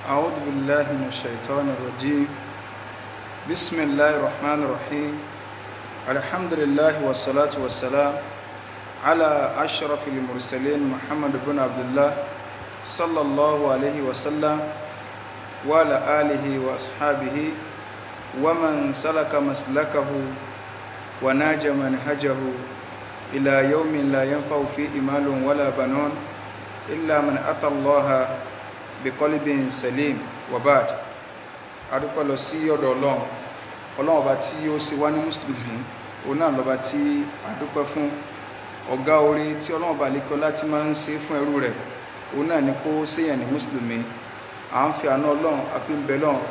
أعوذ بالله من الشيطان الرجيم. بسم الله الرحمن الرحيم. الحمد لله والصلاة والسلام على أشرف المرسلين محمد بن عبد الله صلى الله عليه وسلم وعلى آله وأصحابه ومن سلك مسلكه وناج منهجه إلى يوم لا ينفع فيه مال ولا بنون إلا من أتى الله بقلب سليم وبعد. adúpẹ́ lọ sí ọ̀dọ̀ ọlọ́run ọba tí ó ṣe wá ní mùsùlùmí, òun náà lọ́ba tí adúpẹ́ fún. Ọ̀gá orí tí ọlọ́run ọba lékọ́ láti máa ń ṣe fún ẹrú rẹ̀, òun náà ni kó ṣèyàn ní mùsùlùmí. À ń fi àánú ọlọ́run àfi ń bẹ lọ́run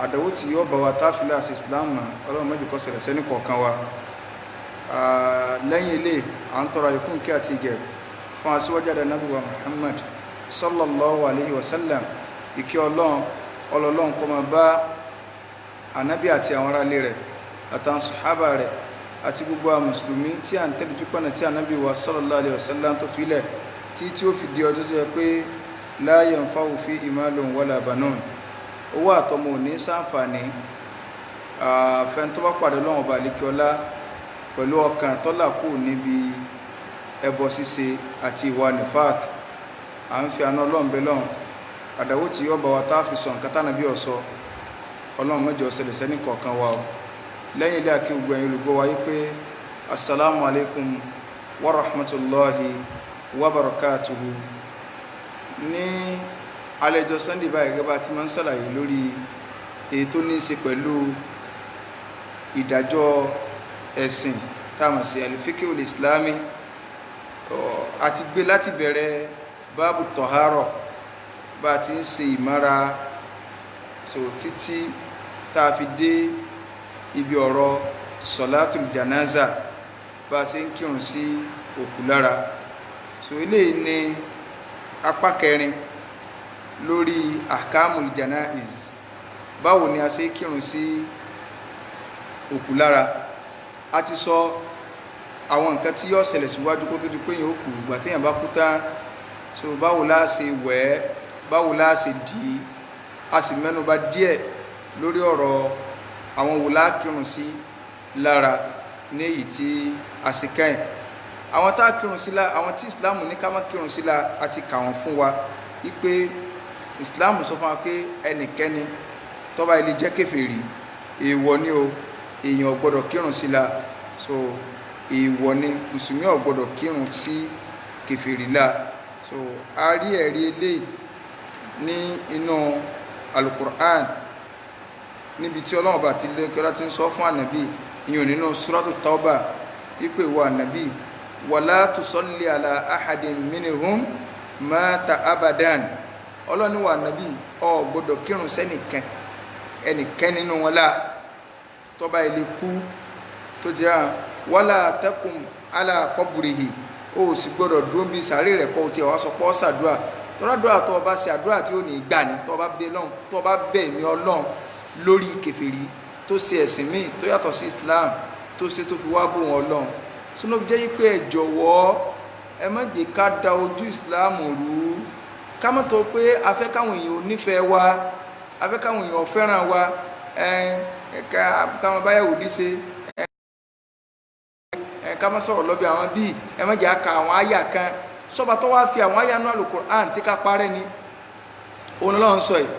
àdánwò tí yóò bá wa táfìlà sí islam ọlọ́run má jẹ́ kó ṣẹlẹ̀ sẹ́ni kọ̀ọ̀kan wa. Lẹ́yìn ilé à ń tọrọ àlékún kí àti ìgẹ̀ fún aṣíwájú ànábì wa Muhammad sallallahu alayhi wa sallam. Ìkẹ́ ọlọ́run kó máa bá ànábì àti àwọn aráalé rẹ̀ àtàwọn sàhábà rẹ̀ àti gbogbo àwọn mùsùlùmí tí à ń tẹ́lẹ̀ jù pọ̀nà tí ànábì wa sallallahu alayhi wa sallam tó filẹ̀ tí ó fi di ọjọ́ tó yẹ pé la yanfa'u fihi malun wala banun. Owó àtọmọ ò ní ṣàǹfààní àfẹn tó bá pàdé Ọlọ́run ọba àlékiọlá pẹ̀lú ọkàn tọ́lá kù níbi ẹbọ ṣíṣe àti ìwà nifak. À ń fi àánú Ọlọ́run bẹ lọ́run àdánwò tí yóò bá wa tá a fi sọ nǹkan tánà bí ọ̀sọ́ Ọlọ́run mẹ́jọ ṣẹlẹ̀ sẹ́ni kọ̀ọ̀kan wa o. Lẹ́yìn ilé àkí gbogbo ẹ̀yin olùgbọ́ wa yí pé assalamu alaikum wa rahmatullahi wa barakatuhu. Ní alẹ́jọ́ sunday báyìí gẹ́gẹ́ bá ti máa ń ṣàlàyé lórí èyí tó ní í ṣe pẹ̀lú ìdájọ́ ẹ̀sìn táwọn sí al-fiqhul islami. Àti gbé láti bẹ̀rẹ̀ báàbù tọ̀hárọ̀ bá ti ń ṣe ìmára títí tá a fi dé ibi ọ̀rọ̀ sọ̀látùl janaza bá a ṣe ń kírun sí òkú lára. Eléyìí ni apá kẹrin lórí ahkamul janaiz, báwo ni a ṣe kírun sí òkú lára. A ti sọ àwọn nǹkan tí yóò ṣẹlẹ̀ síwájú kó tó di pé yẹn ó kú ìgbà téèyàn bá kú tán. Báwo la ṣe wẹ̀ ẹ́, báwo la ṣe dì í. A sì mẹ́nuba díẹ̀ lórí ọ̀rọ̀ àwọn wo la kírun sí lára ní èyí tí a sì kẹ́yìn. Àwọn tá a kírun sí lára, àwọn tí ìsìláàmù ní ká má kírun sí lára, a ti kà wọ́n fún wa wípé ìsìláàmù sọ fún wa pé ẹnikẹ́ni tó bá ilé jẹ́ kèfèrí èèwọ̀ ni o, èèyàn ò gbọ́dọ̀ kírun sí la. Èèwọ̀ ni mùsùlùmí ò gbọ́dọ̀ kírun sí kèfèrí la. A rí ẹ̀rí eléyìí ní inú alukur'an níbi tí ọlọ́run bá ti lé kí ọlá ti ń sọ fún ànàbí ìyẹn nínú suratu tauba wípé ìwọ ànàbí wala tusalli ala ahadin minhum mata abadan. Ọlọ́run wà ànàbí ò gbọ́dọ̀ kírun ẹnìkan nínú wọn lá tó bá ilé kú tó jẹ́ wala takum ala qabrihi. Ó sì gbọ́dọ̀ dúró bí sàárè rẹ̀ kọ́ tí ẹ̀ wá sọ pé ọ́ sàdúrà tọ́ládùá tó bá ṣe àdúrà tí ó ní gbà ní tó bá bẹ̀ ní Ọlọ́run lórí kèfèrí tó ṣe ẹ̀sìn míì tó yàtọ̀ sí Islam tó ṣe tó fi wá bò wọn Ọlọ́run. Sínú jẹ́ pé ẹ jọ̀wọ́ ẹ má jẹ́ ká da ojú Islam rú, ká má tó pé a fẹ́ káwọn èèyàn onífẹ̀ẹ́ wa, a fẹ́ káwọn èèyàn fẹ́ràn wa, káwọn báyàwó dí ṣe ká má sọ̀rọ̀ lọ́bí àwọn bíi ẹ má jẹ́ aka àwọn àyà kan sọ́ba tó wá fi àwọn àyà náà Al-Qur'an sí ká parẹ́ ni òun lọ́wọ́ ń sọ yìí.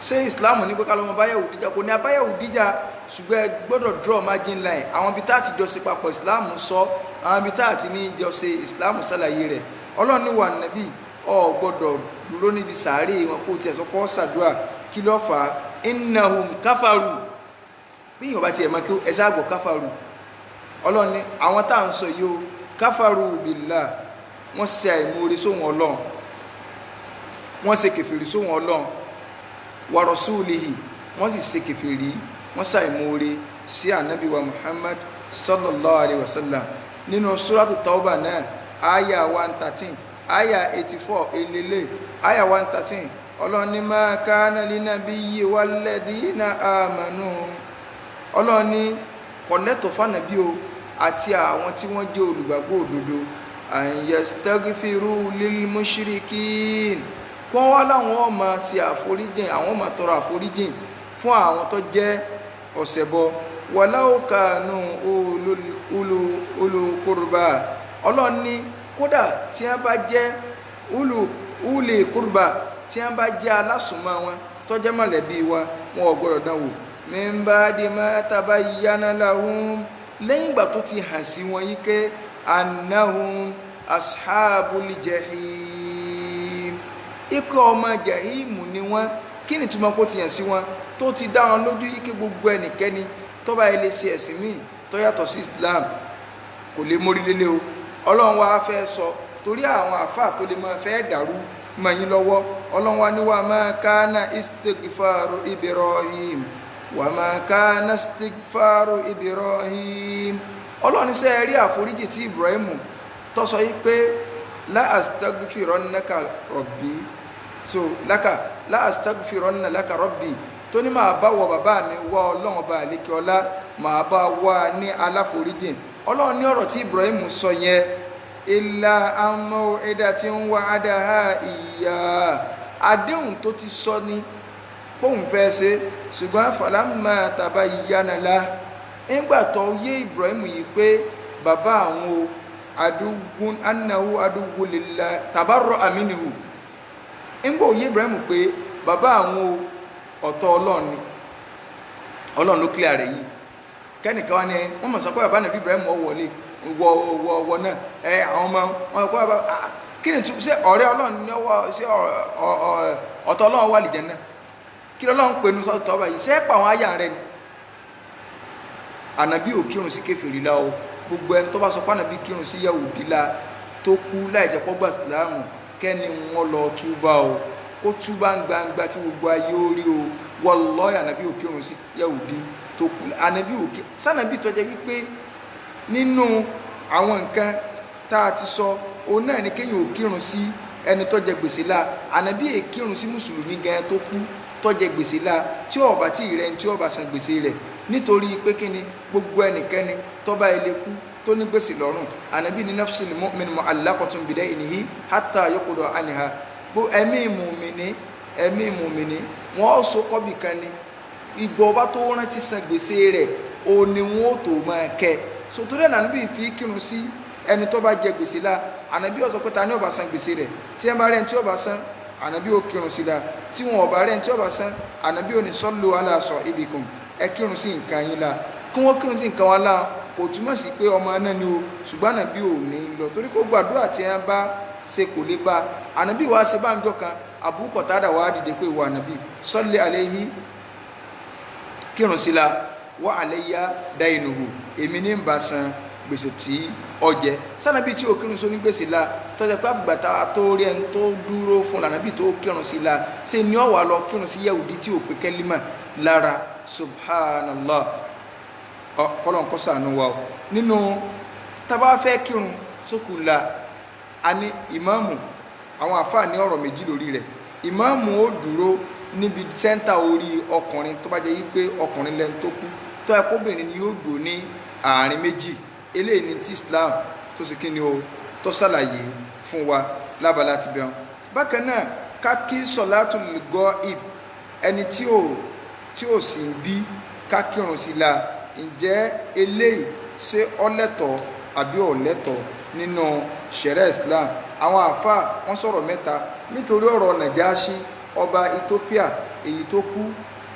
Ṣé Islam ní pé ká lọ́mọ báyàwó díjà? Kò ní abáyàwó díjà, ṣùgbọ́n ẹ gbọ́dọ̀ draw margin line. Àwọn ibi tá àti jọ ṣe papọ̀ Islam sọ, àwọn ibi tá àti ní jọ ṣe Islam ṣàlàyé rẹ̀. Ọlọ́run ní wà nàbí ò gbọ́dọ̀ dúró níbi sàárè wọn kó tiẹ̀ sọ kọ́ ṣàdúrà. Kí ló fà á? Innahum kafaru. Bí Yorùbá tiẹ̀ máa kí ẹ sáàgbọ̀ kafaru. Ọlọ́run ní àwọn tá à ń sọ yìí o kafaru billah, wọ́n ṣe àìmoore sóhun Ọlọ́run, wọ́n ṣe kèfèrí sóhun Ọlọ́run wa rasulihi, wọ́n sì ṣe kèfèrí, wọ́n ṣe àìmoore sí ànábì wa Muhammad sallallahu alayhi wa sallam. Nínú suratu tauba náà aya 113 aya 84 elele aya 113 Ọlọ́run ní ma kana linabiyyi walladhina amanu. Ọlọ́run ní kọ̀lẹ́tọ̀ fánàbí o àti àwọn tí wọ́n jẹ́ olùgbàgbọ́ òdodo an yastaghfiru lil mushrikin kí wọ́n wá láwọn ọmọ sí àforíjìn àwọn ọmọ tọrọ àforíjìn fún àwọn tó jẹ́ ọ̀ṣẹbọ walau kanu ulu qurba ọlọ́run ní kódà tí wọ́n bá jẹ́ uli qurba tí wọ́n bá jẹ́ alásùnmọ́ wọn tó jẹ́ mọ̀lẹ́bí wọn wọn ò gbọ́dọ̀ dánwò min ba'di ma tabayyana lahum lẹ́yìn ìgbà tó ti hàn sí wọn yí pé annahum ashabul jahim ikọ̀ ọmọ jahimu ni wọ́n kí ni túmọ̀ kó ti hàn sí wọn tó ti dá wọn lójú yí pé gbogbo ẹnikẹ́ni tó bá ilé sí ẹ̀sìn míì tó yàtọ̀ sí Islam kò lè mórí lélẹ̀ o ọlọ́run wa fẹ́ sọ torí àwọn àfáà tó lè máa fẹ́ dàrú mọ́ yín lọ́wọ́ ọlọ́run wa ní wa ma kana istighfaru Ibrahim wa ma kana istighfaru Ibrahim ọlọ́run sẹ́ rí àforíjì tí Ibrahim tó sọ yí pé la astaghfirannaka rabbi so la astaghfiranna laka rabbi tó ní máa bá wọ bàbá mi wá ọlọ́run ọba àlékè ọlá máa bá wá ní aláforíjìn ọlọ́run ní ọ̀rọ̀ tí Ibrahim sọ yẹn illa an maw'idatin wa'adaha iyya àdéhùn tó ti sọ ní póun fẹ́ ṣe ṣùgbọ́n falamma tabayyana lahu nígbà tó yé Ibrahim yìí pé bàbá àwọn o adugun annahu adugun lillah tabarra'a minhu nígbà òye Ibrahim pé bàbá àwọn o ọ̀tọ̀ ọlọ́run ni ọlọ́run ló clear rẹ̀ yìí kẹ́nìkan wá ní wọ́n mọ̀ sọ pé bàbá nàbí Ibrahim wọlé wọ náà àwọn ọmọ wọn kọ́ bàbá kí ni tún ṣe ọ̀rẹ́ ọlọ́run ní ọwọ́ ṣe ọ̀tọ̀ ọlọ́run wà lìjẹ́ náà kí lọ́lọ́run pinnu sọ́tọ̀ ọba yìí ṣe é pa àwọn àyà rẹ̀ ni ànàbí ò kírun sí kèfèrí la o gbogbo ẹni tó bá sọ pé ànàbí kírun sí Yahudi la tó kú láì jẹ́ pọ́gbà Ìsìlámù kẹ́ni wọn lọ túbà o kó túbà ń gbangba kí gbogbo ayé ó rí o wallahi ànàbí ò kírun sí Yahudi tó kú ànàbí ò kírun sànàbí tó jẹ́ wípé nínú àwọn nǹkan tá a ti sọ òun náà ni kéèyàn ò kírun sí ẹni tó jẹ gbèsè la ànàbí è kírun sí mùsùlùmí gan tó kú tó jẹ gbèsè la tí ó bá tí rẹ̀ tí ó bá san gbèsè rẹ̀ nítorí pé kíni gbogbo ẹnikẹ́ni tó bá ilé kú tó ní gbèsè lọ́rùn ànàbí ní nafsul mu'min mu'allaqatun bidaynihi hatta yuqda anha bó ẹ̀mí mùmìnì wọ́n so kọ́bì kan ni ìgbọ́ bá tó rántí san gbèsè rẹ̀ ó ní wọ́n ó tó máa kẹ́ sotori ànàbí fi kírun sí ẹni tó bá jẹ gbèsè la ànàbí ó sọ pé ta ni ó bá san gbèsè rẹ̀ tí ẹ bá rẹ̀ tí ó bá san ànàbí ó kírun sí la tí wọn ò bá rẹ̀ tí ó bá san ànàbí ó ní sallu ala sahibikum ẹ kírun sí nǹkan yín la kí wọ́n kírun sí nǹkan wọn la kò túmọ̀ sí pé ọmọ náà ni o ṣùgbọ́n ànàbí ò ní lọ torí kó gbàdúrà tí ẹ bá ṣe kò lè bá ànàbí wàá ṣe bá ń jọ kan Abu Qatada wàá dìde pé ìwà ànàbí salli alayhi kírun sí la wa alayya dainuhu èmi ní bá san gbèsè tí ọjẹ sànàbí tí ó kírun sóní gbèsè la tọ́jà pé àfìgbàtà tó rí ẹni tó dúró fún lànàbí tó kírun sí la ṣe ni ọ̀wà lọ kírun sí Yahudi tí ò pé kẹ́límà lára subhanallah kọ́lọ̀n kọ́ sànú wa o nínú tàbá fẹ́ kírun sókù la a ní ìmáàmù àwọn àfáà ní ọ̀rọ̀ méjì lórí rẹ̀ ìmáàmù ó dúró níbi sẹ́ńtà orí ọkùnrin tó bá jẹ́ yí pé ọkùnrin lẹ́nu tó kú tó ẹ̀kọ́ obìnrin ni yóò dò ní àárín méjì eléyìí ní tí Islam tó sì kíni o tó ṣàlàyé fún wa lábala ti bẹ̀rù bákan náà ká kí sọ̀látùl ghaib ẹni tí ò sì ń bí ká kírun sí la ǹjẹ́ eléyìí ṣé ọlẹ́tọ̀ àbí ọ̀lẹ́tọ̀ nínú ṣẹ̀rẹ́ Islam àwọn àfáà wọ́n sọ̀rọ̀ mẹ́ta nítorí ọ̀rọ̀ Nàjáṣí ọba Ethiopia èyí tó kú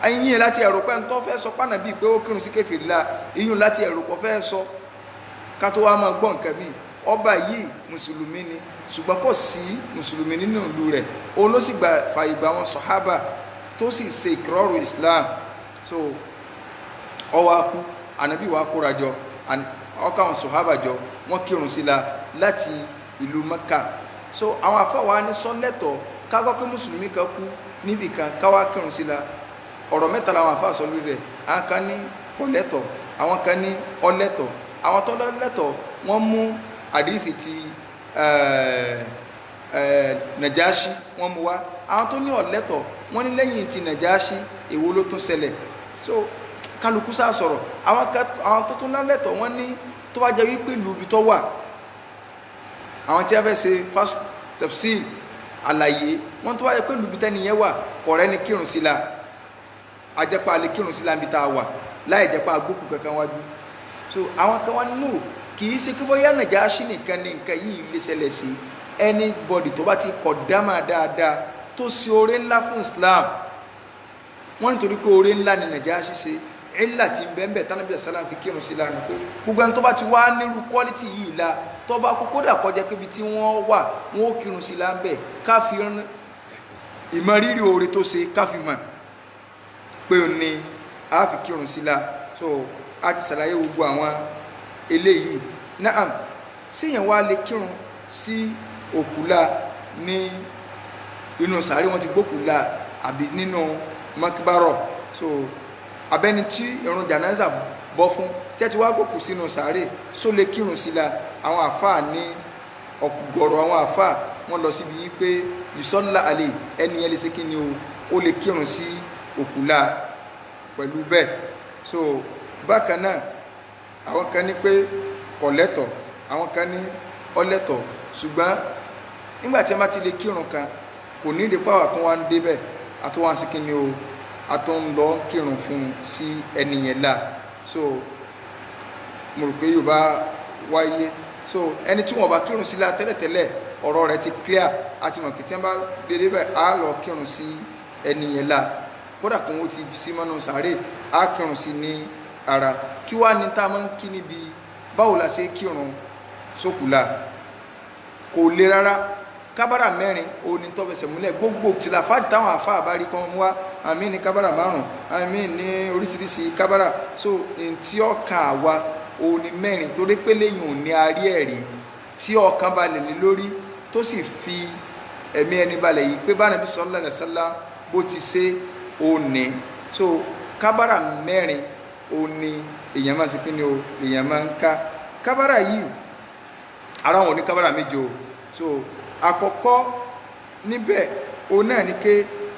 ayíyìn láti ẹ̀rọ pẹ́ tó fẹ́ sọ pánà bíi pé ó kírun sí kèfèrí la iyún láti ẹ̀rọ pọ̀ fẹ́ sọ ká tó wá máa gbọ́ nǹkan bíi ọba yìí mùsùlùmí ni ṣùgbọ́n kò sí mùsùlùmí nínú ìlú rẹ̀ òun ló sì fààyè gbà wọn sọ̀hábà tó sì ṣe ìkírọ̀rù Islam so ọwọ́ akú ànábì wa kóra jọ ọkà wọn sọ̀hábà jọ wọ́n kírun sí la láti ìlú Mẹ́kà so àwọn afáwa ní sọ́lẹ́tọ̀ kákọ́ pé mùsùlùmí kan kú níbì kan káwá kírun sí la ọ̀rọ̀ mẹ́ta làwọn afá sọ lórí rẹ̀ àwọn kan ní ọlẹ́tọ̀ àwọn kan ní ọlẹ́tọ̀ àwọn tó lẹ́tọ̀ wọ́n mú àdíìsì ti Nàjáṣí wọ́n mú wá àwọn tó ní ọlẹ́tọ̀ wọ́n ní lẹ́yìn ti Nàjáṣí èwo ló tún ṣẹlẹ̀ so kálukú sá sọ̀rọ̀ àwọn tó tún lẹ́tọ̀ wọ́n ní tó bá jẹ́ wípé ìlú ibi tó wà àwọn tí a fẹ́ ṣe fast tafsir àlàyé wọ́n tó wáyé pé lùbítẹ́ nìyẹn wà kọ̀rẹ́ ni kírun sí la ajẹ́pá alẹ́ kírun sí la níbi tá a wà láì jẹ́pá agbókù kankan wájú so àwọn kan wá nù kì í ṣe kí bóyá Nàjáṣì nìkan ní nǹkan yìí lè ṣẹlẹ̀ sí anybody tó bá ti kọ̀ dámà dáadáa tó ṣe oore ńlá fún Islam wọ́n nítorí pé oore ńlá ni Nàjáṣì ṣe ìlà tí ń bẹ́ẹ̀ tánàbí àsálàm fi kírun sí lánàá pé gbogbo ẹni tó bá ti wá nírú quality yìí la tó bá kódà kọjá kébi tí wọ́n wà wọ́n ó kírun sí láńbẹ̀ ká fi ìmọ̀rírì oore tó ṣe ká fi mọ̀ pé ó ní a fi kírun sí la so a ti ṣàlàyé gbogbo àwọn eléyìí naam síyàn wá lè kírun sí òkúla ní inú sàárè wọn ti gbókúla àbí nínú makbaro so abẹ́ni tí ìrun jànáza bọ́ fún tẹ́tí wá gbòkú sínú sàárè só lè kírun sí la àwọn àfáà ní ọ̀gọ̀rọ̀ àwọn àfáà wọ́n lọ síbi yí pé yusọ́lá àlè ẹni ẹ lè ṣe kí ni ó lè kírun sí òkúla pẹ̀lú bẹ́ẹ̀ so bákan náà àwọn kan ní pé kò lẹ́tọ̀ àwọn kan ní ọlẹ́tọ̀ ṣùgbọ́n nígbà tí a bá ti lè kírun kan kò ní ìdí pàwọ́ àtúnwá ń débẹ̀ àtúnwá sí kí ni o àtún lọ kírun fún sí ẹni yẹn la so mo rò pé Yorùbá wáyé so ẹni tí wọn bá kírun sí la tẹ́lẹ̀tẹ́lẹ̀ ọ̀rọ̀ rẹ̀ ti clear àti mọ̀ kí tí wọ́n bá dédé bẹ́ẹ̀ á lọ kírun sí ẹni yẹn la kódà kó wọ́n ti sí mọ́nú sàárè á kírun sí ní ara kí wá ní tá a máa ń kí níbi báwo la ṣe kírun sókùlà kò le rárá kábàrà mẹ́rin òní tó fẹsẹ̀ múlẹ̀ gbogbo tìlàfáàtì táwọn àfáà bá rí kan wá àmì ní kábàrà márùn àmì ní oríṣiríṣi kábàrà so tí ọkàn àwa òní mẹ́rin torí pé lẹ́yìn òní arí ẹ̀rí tí ọkàn balẹ̀ lé lórí tó sì fi ẹ̀mí ẹni balẹ̀ yìí pé bá Nàbí sallallahu alaihi wasallam bó ti ṣe òní so kábàrà mẹ́rin òní èèyàn máa ṣe kíni o èèyàn máa ń ká kábàrà yìí ara wọn ò ní kábàrà méje o so àkọ́kọ́ níbẹ̀ o náà ní ké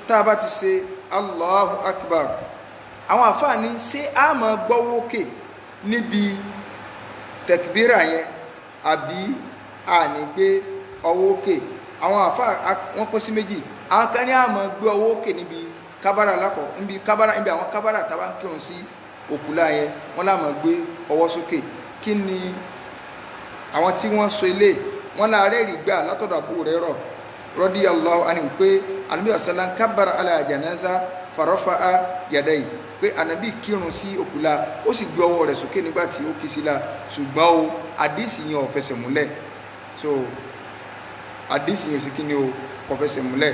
tá a bá ti ṣe Allahu Akbar àwọn àfáàní ṣé a máa gbọ́wọ́ òkè níbi tẹkbírà yẹn àbí a ní gbé ọwọ́ òkè àwọn àfáà wọ́n pín sí méjì àwọn kan ní a máa gbé ọwọ́ òkè níbi kábàrà lákọ̀ níbi àwọn kábàrà tá a bá ń kírun sí òkúlà yẹn wọ́n lá máa gbé ọwọ́ sókè kí ni àwọn tí wọ́n sọ ilé wọ́n láàrẹ́ rí gbà látọ̀dọ̀ Abu Hurairah radiyallahu anhu pé Ànábì sallallahu kabbara ala janaza farafa'a yadayhi pé Ànábì kírun sí òkúla ó sì gbé ọwọ́ rẹ̀ sókè nígbà tí ó kí sí la ṣùgbọ́n o àdísì yẹn ò fẹsẹ̀ múlẹ̀ so àdísì yẹn ò sí kí ni o kò fẹsẹ̀ múlẹ̀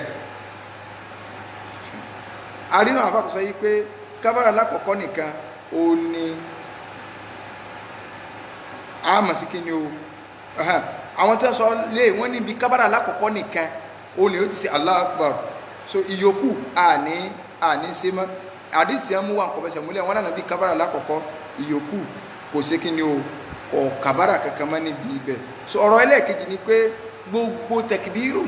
àrínà àbátọ̀ sọ yí pé kábàrà lákọ̀ọ́kọ́ nìkan ó ní àmà sí kí ni o àwọn tí wọ́n sọ lé wọ́n níbi kábàrà lákọ̀ọ́kọ́ nìkan ó ní ó ti ṣe Allahu Akbar so ìyókù àní ṣe mọ́ àdìsí ẹ̀ mú wa kò fẹsẹ̀ múlẹ̀ wọ́n náà bí kábàrà lákọ̀ọ́kọ́ ìyókù kò ṣe kí ni o kò kábàrà kankan mọ́ níbi ibẹ̀ so ọ̀rọ̀ ẹlẹ́ẹ̀kejì ni pé gbogbo tẹ̀kìbírù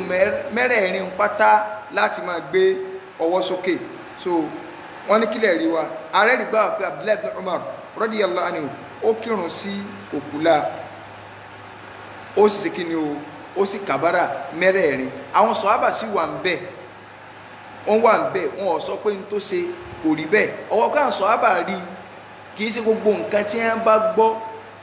mẹ́rẹ̀ẹ̀rin pátá láti máa gbé ọwọ́ sókè so wọ́n ní kílẹ̀ rí wa ààrẹ rí gbà pé Abdullahi ibn Umar radiyallahu anhu ó kírun sí òkúla ó sì ṣe kí ni o ó sì kàbárà mẹ́rẹ̀ẹ̀rin àwọn sọ̀hábà sì wà ń bẹ̀ wọ́n wà ń bẹ̀ wọ́n ò sọ pé n tó ṣe kò rí bẹ́ẹ̀ ọwọ́ káà sọ̀hábà rí kì í ṣe gbogbo nǹkan tí wọ́n bá gbọ́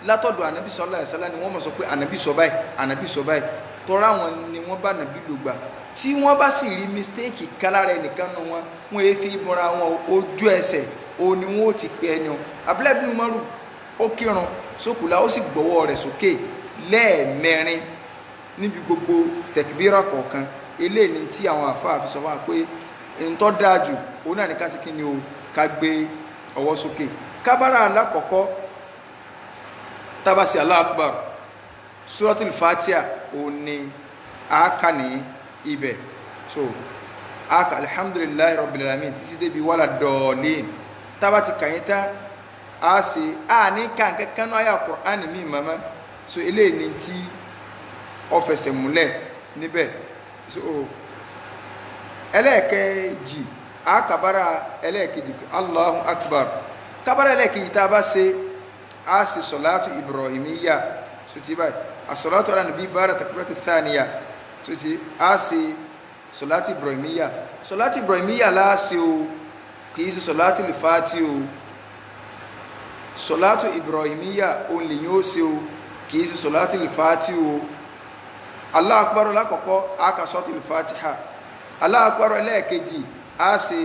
látọ̀dọ̀ Ànábì sallallahu alaihi wasallam ni wọ́n mọ̀ sọ pé Ànábì sọ báyìí Ànábì sọ báyìí tọ́ra wọn ni wọ́n bá Ànábì lò gbà tí wọ́n bá sì rí mistake kálára ẹnìkan nu wọn wọ́n yé fi bọ́ra wọn ojú ẹsẹ̀ o ni wọ́n ó ti pè ẹni o Abdullahi ibn Umar ó kírun sókùlà ó sì gbọ́wọ́ rẹ̀ sókè lẹ́ẹ̀mẹrin níbi gbogbo tẹ̀kìbírà kọ̀ọ̀kan eléyìí tí àwọn àfáà fi sọ wá pé ntọ́ dáa jù òun náà ní ká sí kí ni o ká gbé ọwọ́ sókè kábàrà alákọ̀ọ́kọ́ tábàsí Allahu Akbar Suratul Fatiha òun ni àáka ní ibẹ̀ so àáka alhamdulillahi rabbil alamin títí débi wàlà dọ̀ọ̀lìn tábà ti kàyín tán a sì ní kàǹkẹ́ kánú àyà Kùránì mi mọ́mọ́ so eléyìí ni tí ó fẹsẹ̀ múlẹ̀ níbẹ̀ so ẹlẹ́ẹ̀kejì àkàbára ẹlẹ́ẹ̀kejì Allahu Akbar kábára ẹlẹ́ẹ̀kejì tá a bá ṣe a sì sọ̀látù Ibrahimiyya so ti báyìí asọ̀látù ala nabi bára takbiratu thaniya so ti a sì sọ̀láti ibrahimiyya sọ̀láti ibrahimiyya láàṣẹ o kìí ṣe sọ̀láti lè fàátì o sọ̀láti ibrahimiyya o lè yóò ṣe o kìí ṣe sọ̀láti lè fàátì o Allahu akbar lákọ̀ọ́kọ́ aka sọ́tì lè fàtíhà Allahu akbar ẹlẹ́ẹ̀kejì a ṣe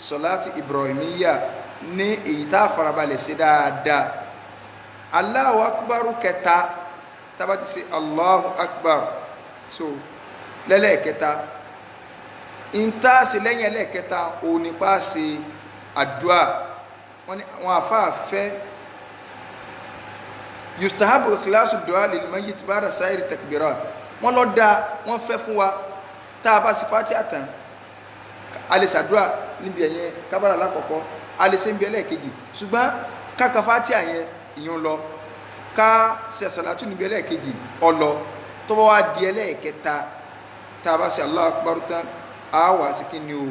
sọ̀láti ibrahimiyya ní èyí tá farabalẹ̀ sí dáadáa Allahu akbar kẹta tàbá ti ṣe Allahu akbar so lẹ́lẹ́ẹ̀kẹta ìntá sí lẹ́yìn ẹlẹ́ẹ̀kẹta òun nípa ṣe àdúà wọn àfáàfẹ́ yustahabu ikhlasu du'a lil mayyit ba'da sa'iri takbirat wọn lọ dá wọn fẹ́ fún wa tá a bá sí Fatiha tán a lè ṣàdúà níbi ẹ̀yẹ kábàrà lákọ̀ọ́kọ́ a lè ṣe ń bí ẹlẹ́ẹ̀kejì ṣùgbọ́n káka Fatiha yẹn ìyún lọ ká ṣe àsàlátù níbi ẹlẹ́ẹ̀kejì ọlọ tó bá wá di ẹlẹ́ẹ̀kẹta tá a bá ṣe Allahu akbar tán a wà sí kí ni o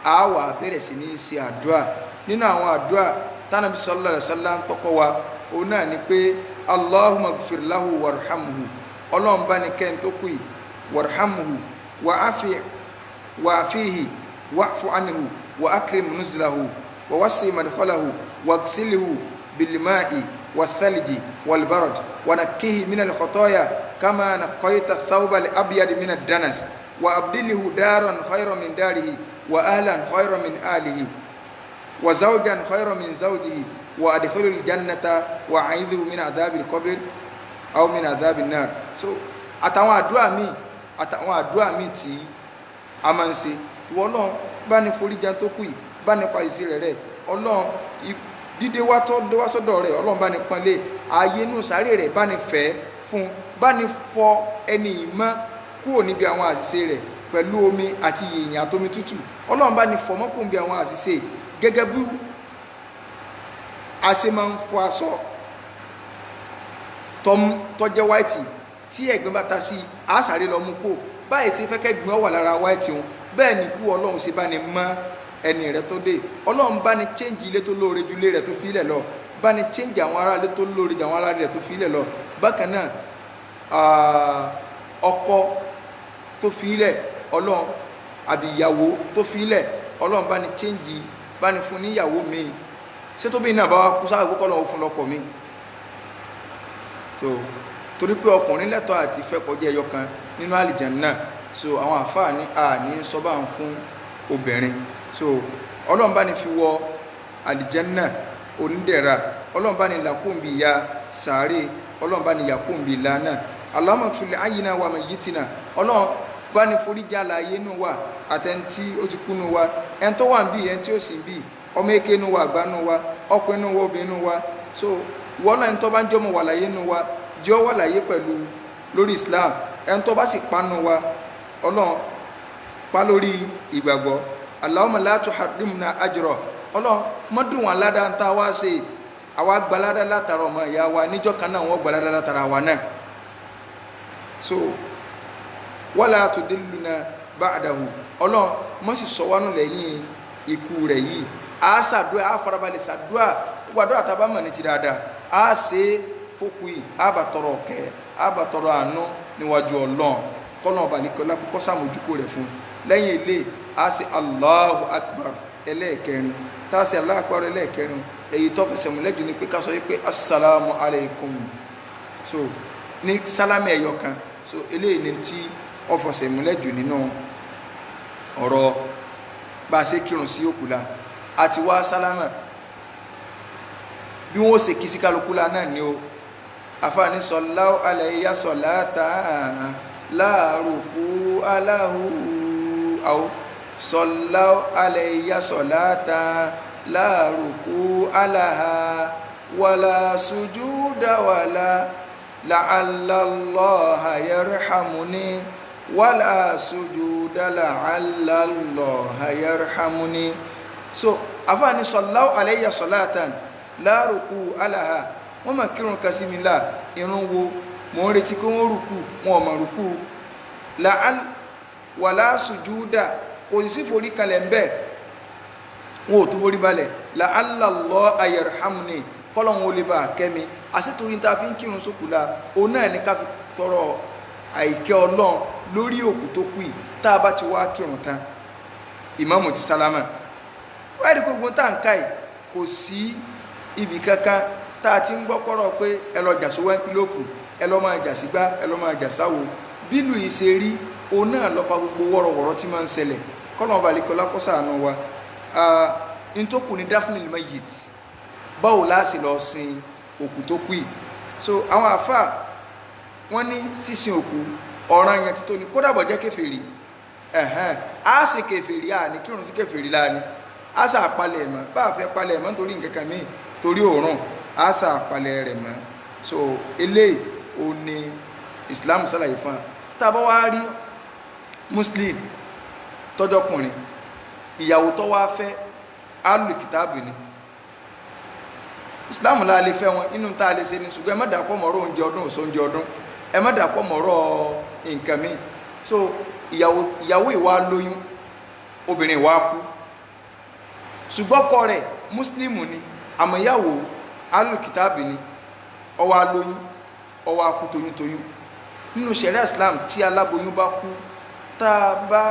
a wà bẹ̀rẹ̀ sí ní ṣe àdúà nínú àwọn àdúà tánàbí sallallahu alaihi wasallam ń tọ́kọ́ wa òun náà ni pé Allahumma ighfir lahu warhamhu ọlọ́run bá ní kẹ́ni tó kù yìí warhamhu wa'afihi wa'fu anhu wa akrim nuzlahu wa wasi madkhalahu waghsilhu bilma'i والثلج والبرد ونكيه من الخطايا كما نقيت الثوب الأبيض من الدنس وأبدله دارا خيرا من داره وأهلا خيرا من أهله وزوجا خيرا من زوجه وأدخل الجنة وأعيذه من عذاب القبر أو من عذاب النار so àtàwọn àdúrà mi tí a máa ń ṣe ìwọ Ọlọ́run bá ní foríjìn tó kù yìí bá ní pa ìsí rẹ̀ Ọlọ́run dídé wá sọ́dọ̀ rẹ̀ Ọlọ́run bá ní pọ́nlé ààyè inú sàárè rẹ̀ bá ní fẹ́ fún bá ní fọ ẹni ìmọ́ kúrò níbi àwọn àṣìṣe rẹ̀ pẹ̀lú omi àti yìnyín àtomi tútù Ọlọ́run bá ní fọ mọ́ kúrò níbi àwọn àṣìṣe gẹ́gẹ́ bí a ṣe máa ń fọ aṣọ tọ́jẹ́ white tí ẹ̀gbẹ́ bá ta sí àṣàrí lọ mú kó báyìí sí fẹ́kẹ́ gbìn wà lára white wọn bẹ́ẹ̀ ni kú Ọlọ́run ṣe bá ní mọ́ ẹni rẹ̀ tó dé Ọlọ́run bá ní change ilé tó lóore ju ilé rẹ̀ tó fi ilẹ̀ lọ bá ní change àwọn ará ilé tó lóore ju àwọn ará rẹ̀ tó fi ilẹ̀ lọ bákan náà ọkọ tó fi ilẹ̀ Ọlọ́run àbí ìyàwó tó fi ilẹ̀ Ọlọ́run bá ní change bá ní fún níyàwó mi ṣé tó bí náà bá wá kú sáà gbọ́kọ́ lọ́wọ́ fún lọ́kọ mi torí pé ọkùnrin lẹ́tọ̀ọ́ àti fẹ́ kọjá ẹyọ kan nínú àlìjánnà so àwọn àfáà ní àní sọ́bà ń fún obìnrin so Ọlọ́run bá ní fi wọ àlìjánnà onídẹ̀ra Ọlọ́run bá ní làkúnbí ya sàárè Ọlọ́run bá ní yàkúnbí lánà Allahumma ighfir hayyina wa mayyitina Ọlọ́run bá ní foríjì àlàyé nù wa àtẹ̀ntí ó ti kú nù wa ẹni tó wà ń bí ẹni tí ó sì ń bí ọmọ èké nù wa àgbà nù wa ọkùnrin nù wa obìnrin nù wa so wọ́n náà ẹni tó bá ń jọmọ wà láyé nù wa jẹ́ wà láyé pẹ̀lú lórí Islam ẹni tó bá sì pa nù wa Ọlọ́run pa lórí ìgbàgbọ́ Allahumma la tuharrimna ajra Ọlọ́run mọ́dún wọn ládàá ń ta wá sí àwa gbalada látara ọmọ ìyá wa níjọ́ kan náà wọ́n gbalada látara wa náà so wala tudilluna ba'dahu Ọlọ́run mọ́ sì sọ wánú lẹ́yìn ikú rẹ̀ yìí a ṣàdúà a farabalẹ̀ ṣàdúà gbàdúrà tàbá mọ̀ ní ti dáadáa a ṣe fókù yìí a bà tọrọ ọ̀kẹ́ a bà tọrọ àánú níwájú Ọlọ́run kọ́nà ọba nìkọlá kọ́kọ́ sàmójúkò rẹ̀ fún lẹ́yìn ilé a ṣe Allahu akbar ẹlẹ́ẹ̀kẹrin tá a ṣe Allahu akbar ẹlẹ́ẹ̀kẹrin èyí tó fẹsẹ̀ múlẹ́jù ni pé ká sọ wípé assalamu alaikum so ní sálámì ẹ̀yọ kan so eléyìí ni tí ó fẹsẹ̀ múlẹ́jù nínú ọ̀rọ̀ bá a ṣe kírun sí òkú la àti wá sálámà bí wọ́n ṣe kí sí kálukú la náà ni o àfààní sallallahu alayhi salata láàrùkú aláhù àwọ̀ sallallahu alayhi salata láàrùkú aláha wàlá sujúdà wàlá la'allallaha yarhamuni wàlá sujúdà la'allallaha yarhamuni so àfààní sallallahu alayhi salata láàrùkú aláha wọ́n ma kírun kan sí mi láà irun wo mọ̀ ń retí kí wọ́n rùkú wọn ọmọ rùkú wàlá sùjúdà kò sí forí kalẹ̀ ń bẹ́ẹ̀ wọn ò tó forí balẹ̀ la'allallaha yarhamuni kọ́lọ̀ wọn ò lè bá kẹ́mi àsìtòrí ta fi ń kírun sókù la òun náà ní ká fi tọrọ àìkẹ́ Ọlọ́run lórí òkú tó kú yìí tá a bá ti wá kírun tán ìmáàmù ti sálámà wáyé di gbogbo tá à ń ká yìí kò sí ibì kankan tá a ti ń gbọ́ kọ́rọ̀ pé ẹ lọ jà sówó ẹ́ńfílópù ẹ lọ máa jà sígbá ẹ lọ máa jà sáwo bílù yìí ṣe rí òun náà lọ fa gbogbo wọ́rọ̀wọ́rọ̀ tí máa ń ṣẹlẹ̀ kọ́nà ọba àlekọ́lá kó ṣàánú wa n tó kù ní dáfúnì mayit báwo la ṣe lọ sin òkú tó kú yìí so àwọn àfáà wọ́n ní sísin òkú ọ̀ràn yẹn tó ní kódà bọ̀ jẹ́ kèfèrí á sì kèfèrí à ní kírun sí kèfèrí láàní á sà palẹ̀ mọ́ bá a fẹ́ palẹ̀ mọ́ nítorí nǹkan kan míì torí òórùn á sà palẹ̀ rẹ̀ mọ́ so eléyìí ò ní Islam ṣàlàyé fún wa tá a bá wá rí Muslim tọ́jọ́kùnrin ìyàwó tó wá fẹ́ alùlù kìtàbù ni Islam la lè fẹ́ wọn inú tá a lè ṣe ni ṣùgbọ́n ẹ má dàpọ̀ mọ́rọ̀ oúnjẹ ọdún òṣò oúnjẹ ọdún ẹ má dàpọ̀ mọ́rọ̀ nǹkan mi so ìyàwó ìwà lóyún obìnrin ìwà kú ṣùgbọ́n ọkọ rẹ̀ Muslim ni àmọ́ ìyàwó alùlù kìtàbù ni ó wá lóyún ó wá kú toyúntoyún nínú ṣẹ̀ríà Islam tí aláboyún bá kú tá a bá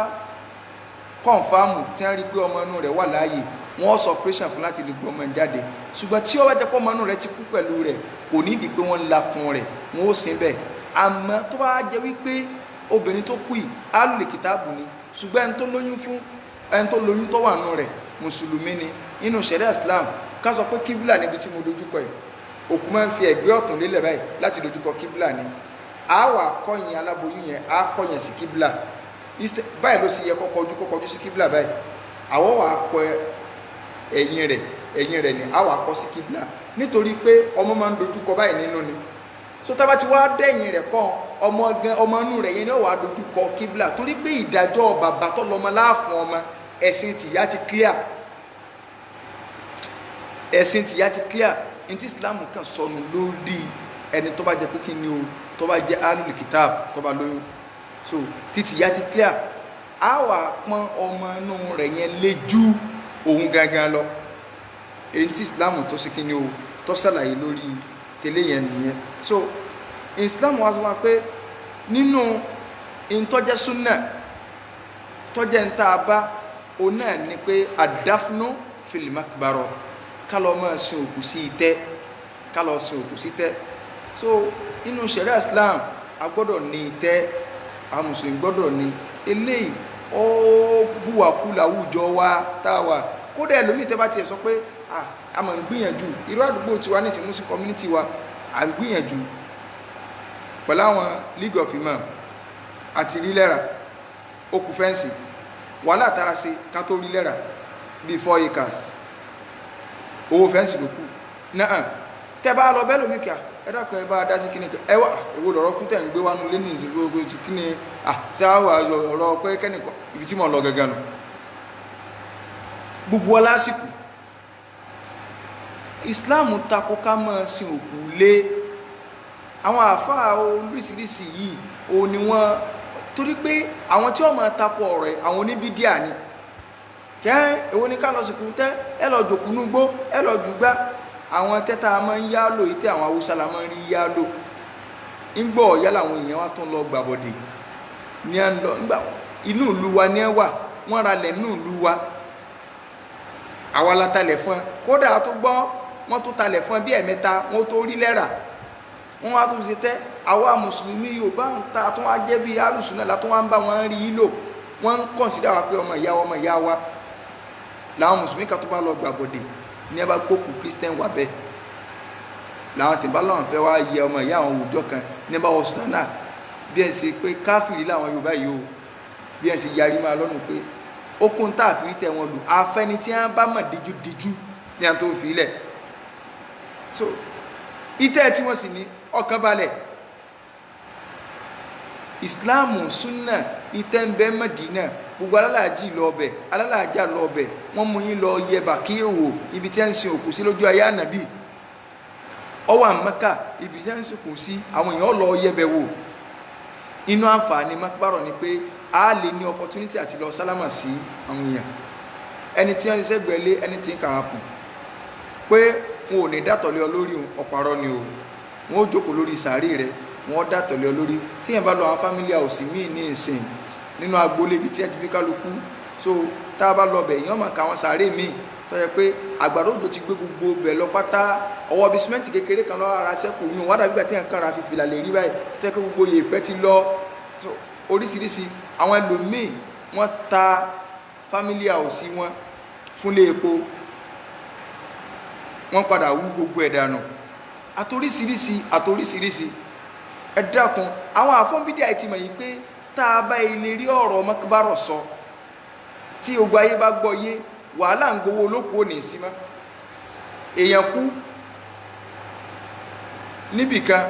kọ̀nfàmù tí wọ́n rí pé ọmọ inú rẹ̀ wà láàyè wọ́n sọ operation fún láti lè gbé ọmọ jáde ṣùgbọ́n tí ó bá jẹ́ pé ọmọ inú rẹ̀ ti kú pẹ̀lú rẹ̀ kò ní ìdí pé wọ́n lakùn rẹ̀ wọ́n ó sin bẹ́ẹ̀ àmọ́ tó bá jẹ́ wípé obìnrin tó kú yìí alùlù kìtàbù ni ṣùgbọ́n ẹni tó lóyún tó wà nù rẹ̀ mùsùlùmí ni nínú ṣẹ̀ríà Islam ká sọ pé kíbílà níbi tí mo dojúkọ yìí òkú máa ń fi ẹ̀gbẹ́ ọ̀tún lélẹ̀ báyìí láti dojúkọ kíbílà ni a wà kọ̀yìn aláboyún yẹn a kọ̀yìn sí kíbílà báyìí ló sì yẹ kọkọjú sí kíbílà báyìí àwọn wà kọ ẹ̀yìn rẹ̀ ni a wà kọ sí kíbílà nítorí pé ọmọ máa ń dojúkọ báyìí nínú ni so tá bá ti wá dẹ̀yìn rẹ̀ kọ́ ọmọ inú rẹ̀ yẹn ni ó wà dojúkọ kíbílà torí pé ìdájọ́ bàbá tó lọ́mọ láàfún ọmọ ẹ̀sìn tìyá ti clear ní ti Islam kan sọnù lórí ẹni tó bá jẹ pé kí ni o tó bá jẹ alùlù kìtàbù tó bá lóyún so títí ya ti clear a wà pọ́n ọmọ inú rẹ̀ yẹn lé ju òun gangan lọ èyí tí Islam tó ṣe kí ni o tó ṣàlàyé lórí tẹ́lẹ̀ yẹn nìyẹn so Islam wá sọ wá pé nínú ìtọ́jẹ́ súnà tọ́jẹ́ ń tá a bá òun náà ni pé àdáfúnú fil makbaro kálọ̀ máa sin òkú sí itẹ́ so inú ṣẹ̀ríà Islam a gbọ́dọ̀ ní itẹ́ àwọn mùsùlùmí gbọ́dọ̀ ní eléyìí ó búwàkú láwùjọ wa táwà kódà ẹlòmíì tẹ́ bá tiẹ̀ sọ pé a máa ń gbìyànjú irú àdúgbò tiwa ní ìsìn Muslim community wa à ń gbìyànjú pẹ̀lú àwọn League of Imam àti rílẹ́ra okù fẹ́ǹsì wàhálà tá a ṣe ká tó rílẹ́ra bíi 4 acres owó fẹ́ǹsì ló kù náà tẹ́ bá lọ bẹ́ẹ̀ lómi kíá ẹ dákun ẹ bá dá sí kíní ẹ wá èwo lọ̀rọ̀ kú tẹ̀ ń gbé wánú lẹ́nu ìṣòro kíní tí a wà ọ̀rọ̀ pé kẹ́nìkan ibi tí mo lọ gẹ́gẹ́ nù gbogbo ọlásìkò Islam takò ká máa sin òkú lé àwọn àfáà oríṣiríṣi yìí ò ní wọ́n torí pé àwọn tí wọ́n máa takò ọ̀rọ̀ ẹ̀ àwọn oníbídíà ni kẹ́ èwo ní ká lọ sìnkú tẹ́ ẹ lọ jòkúnú gbó ẹ lọ jùgbá àwọn tẹ́ta máa ń yá lò ìtẹ́ àwọn Haúsá la máa ń rí yá lò ń gbọ́ ọ̀yá làwọn èèyàn wá tún lọ gbàbọ̀dè ní à ń lọ nígbà inú ìlú wa ní ẹ wà wọ́n ra lẹ̀ nínú ìlú wa àwa la talẹ̀ fún ẹ kódà tó gbọ́ wọ́n tún talẹ̀ fún ẹ bí ẹ̀mẹ́ta wọ́n tó rí lẹ́rà wọ́n wá tún ṣe tẹ́ àwa mùsùlùmí Yorùbá ń ta tó wá jẹ́ bí alùsùn náà látún wá ń bá wọn rí lò wọ́n ń kọ̀nsídà wa pé ọmọ ìyá wa làwọn mùsùlùmí kan tó bá lọ gbàbọ̀dè ní ẹ bá gbókù Christian wà bẹ́ẹ̀ làwọn tìǹbà lọ́wọ́n fẹ́ wá yẹ ọmọ ìyá àwọn òòjọ́ kan ní ẹ bá wọ sùtánà bí ẹ ṣe pé káfìrí làwọn Yorùbá yìí o bí ẹ ṣe yarí máa lọ́nà pé okun tá àfírí tẹ wọn lù afẹ́ni tí wọ́n bá mọ̀ díjú ní à ń tó fi ilẹ̀ so ìtẹ́ tí wọ́n sì ní ọkàn balẹ̀ Islam sunna ìtẹ́ ń bẹ Mẹ́dínà gbogbo alálàájì lọ ọbẹ̀ alálàájá lọ ọbẹ̀ wọ́n mú yín lọ yẹba kí èwò ibi tí a ń sin òkú sí lójú ayé ànàbì ọwọ́ Mẹ́kà ibi tí a ń sin òkú sí àwọn èèyàn lọ yẹbẹ̀ wò inú àǹfààní makbaro ni pé a lè ní opportunity àti lọ sálámà sí àwọn èèyàn ẹni tí wọ́n ń sẹ́gbẹ̀ẹ́ lé ẹni tí ń kàwá kùn pé wọn ò ní dátọ̀lé ọ lórí ọ̀pàrọ̀ ni o wọn ò jókòó lórí sàárì rẹ wọ́n dàtọ̀lẹ́ olórí tíyẹn bá lọ àwọn family house míì ní ìsìn nínú agboolé ibi tí ẹ ti bí kálukú so tá a bá lọ bẹ̀ èèyàn mọ̀ ká àwọn sàárè míì tó yẹ pé àgbàdo òjò ti gbé gbogbo bẹ̀ lọ pátá ọwọ́ bí símẹ́ǹtì kékeré kan lọ́wọ́ ara sẹ́kù yún wádà gbígbà tíyẹn kan ra fìfìlà lè rí báyìí tó yẹ pé gbogbo yèèpẹ̀ ti lọ oríṣiríṣi àwọn ẹlòmíì wọ́n ta family house wọn fúnlé epo wọ́n padà wú gbogbo ẹ̀ dànù àtoríṣiríṣi ẹ dákun àwọn àfọ́nbídíà ẹ̀ ti mọ̀ yìí pé tá a bá ilé rí ọ̀rọ̀ mọ́kúbárọ̀ sọ tí ogun ayé bá gbọ́ yé wàhálà ń gbowó olóko ò ní sí mọ́ èèyàn kú níbìkan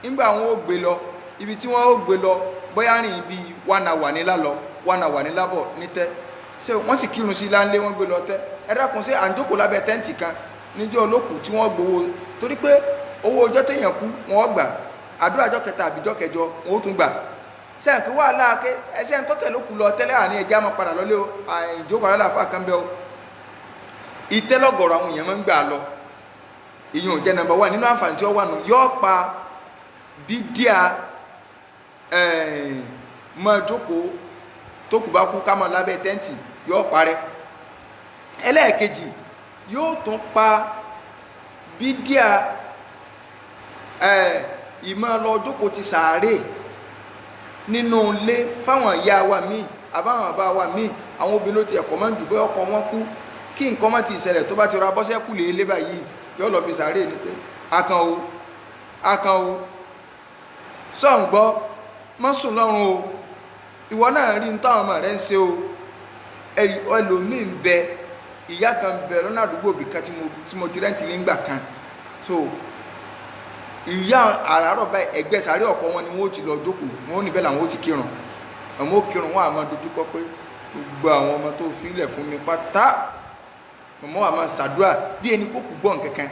nígbà wọn ó gbé lọ ibi tí wọn ó gbé lọ bóyá rìn bí 1 hour ní lálọ 1 hour ní lábọ̀ ní tẹ́ ṣé wọ́n sì kírun sí láńlé wọ́n gbé lọ tẹ́ ẹ dákun ṣé à ń jókòó lábẹ́ tẹ́ǹtì kan níjọ́ olókù tí wọ́n gbowó torí pé owó ọjọ́ téèyàn kú wọ́n gbà àdúrà ọjọ́ kẹta àbíjọ́ kẹjọ wọ́n ó tún gbà sẹ́yìn kí wàhálà ké ẹsẹ̀ ń tọ́tẹ̀ ló kù lọ tẹ́lẹ̀ àní ẹja máa padà lọ́lé o ìjókòó aláàfáà kan bẹ́ o ìtẹ́lọ́gọ̀rọ̀ àwọn èèyàn máa ń gbà lọ ìyẹn ò jẹ́ number 1 nínú àǹfààní tí ó wà nù yọ́ pa bídíà máa jókòó tó kù bá kú ká máa lábẹ́ tẹ́ǹtì yọ́ parẹ́ ẹlẹ́ẹ̀kejì yóò tún pa bídíà ìmọ̀ lọ jókòó ti sàárè nínú ilé fáwọn ìyá wa míì àbáwọn bàbá wa míì àwọn obìnrin ló ti ẹ̀kọ́ máa ń dùn pé ọkọ wọn kú kí nǹkan má ti ìṣẹ̀lẹ̀ tó bá ti ra bọ́sẹ́kù lé lé báyìí yóò lọ bí sàárè ní pé akàn o sọ ń gbọ́ mọ́ sùn lọ́rùn o ìwọ náà rí ní táwọn ọmọ rẹ̀ ń ṣe o ẹlòmíì ń bẹ ìyá kan bẹ lọ́nà àdúgbò bìkan tí mo ti rẹ́ǹtì nígbà kan so ìyá àràárọ̀ báyìí ẹgbẹ́ sàárè ọkọ wọn ni wọ́n ti lọ jókòó wọn níbẹ̀ làwọn ó ti kírun àwọn ó kírun wọn àmọ́ dojúkọ pé gbogbo àwọn ọmọ tó filẹ̀ fún mi pátá mọ̀mọ́ àmọ́ ṣàdúrà bí ẹni kó kù gbọ́n kankan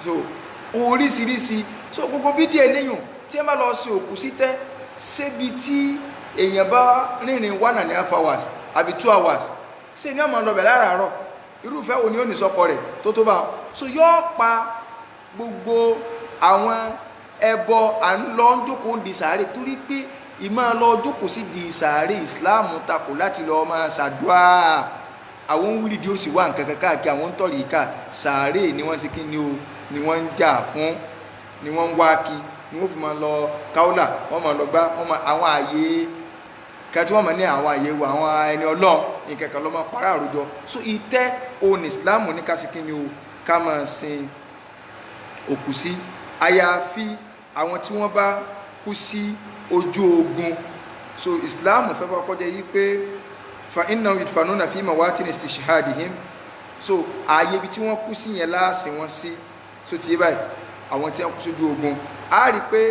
so oríṣiríṣi so gbogbo bídíò eléyìn tí ẹ bá lọ sí òkú sí tẹ́ sébi tí èèyàn bá rìnrìn 1.5 hours àbí 2 hours ṣe ní ọmọ lọbẹ̀ láràárọ̀ irúfẹ́ wo ni ó ní sọkọ rẹ̀ tó bá so yóò pa gbogbo àwọn ẹbọ à ń lọ ń jókòó di sàárè torí pé ìmọ̀ lọ jókòó sí di sàárè Islam takò láti lọ máa ṣàdúà àwọn wíìlìdí ó sì wà nǹkan kan káàkiri àwọn ń tọ̀rì ká sàárè ni wọ́n ṣe kí ni o ni wọ́n ń jà fún ni wọ́n ń wá kí ni wọ́n fi máa lọ káúlà wọ́n máa lọ gbá wọ́n máa àwọn àyè kẹtí wọ́n máa ní àwọn àyè wo àwọn ẹni Ọlọ́run nǹkan kan lọ́ máa para àròjọ so ìtẹ́ òun Islam ní ká ṣe kí ni o ká máa sin òkú sí àyàfi àwọn tí wọ́n bá kú sí ojú ogun so Islam fẹ́ fọ́ kọjá yí pé fa inna yudfanuna fi mawatin istishhadihim so ààyè ibi tí wọ́n kú sí yẹn láàsìn wọn sí so ti yé báyìí àwọn tí wọ́n kú sójú ogun a rí pé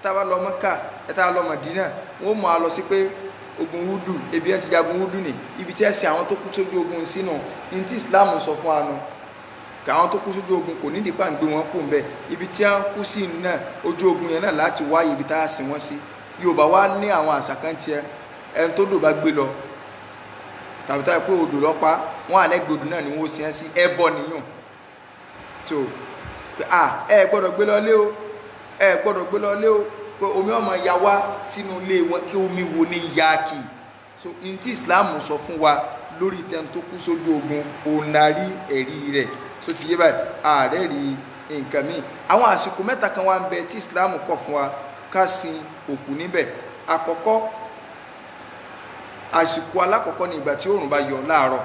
tábà lọ Mẹ́kà ẹ̀ta lọ Mádínà wọ́n mọ̀ á lọ sí pé ogun Húdù ebi ẹ̀ ti jagun Húdù ní ibi tí ẹ̀ sin àwọn tó kú sójú ogun sínú ní tí Islam sọ fún wa nù káwọn tó kú sójú ogun kò ní dípà ń gbé wọn kú ń bẹ ibi tí wọ́n kú sí náà ojú ogun yẹn náà láti wáyé ibi tá a sin wọn sí Yorùbá wa ní àwọn àṣà kan tiẹ̀ ẹni tó dò bá gbé lọ tàbí táyà pé odò lọ́pàá wọn àlẹ́gbòdò náà ni wọ́n sin ẹ́ sí ẹbọ nìyàn tó pé ẹ gbọ́dọ̀ gbé lọ lé o ẹ gbọ́dọ̀ gbé lọ lé o pé omi ọmọ ya wá sínú ilé wọn kí omi wo ní ya kì so n tí Islam sọ fún wa lórí ìtẹ́ni tó kú sójú ogun ònàrí ẹ̀rí rẹ̀ so ti yé báyìí ààrẹ rí nǹkan míì àwọn àsìkò mẹ́ta kan wá ń bẹ tí Islam kọ̀ fún wa ká sin òkú níbẹ̀ àkọ́kọ́ àsìkò alákọ̀ọ́kọ́ ní ìgbà tí oòrùn bá yọ láàárọ̀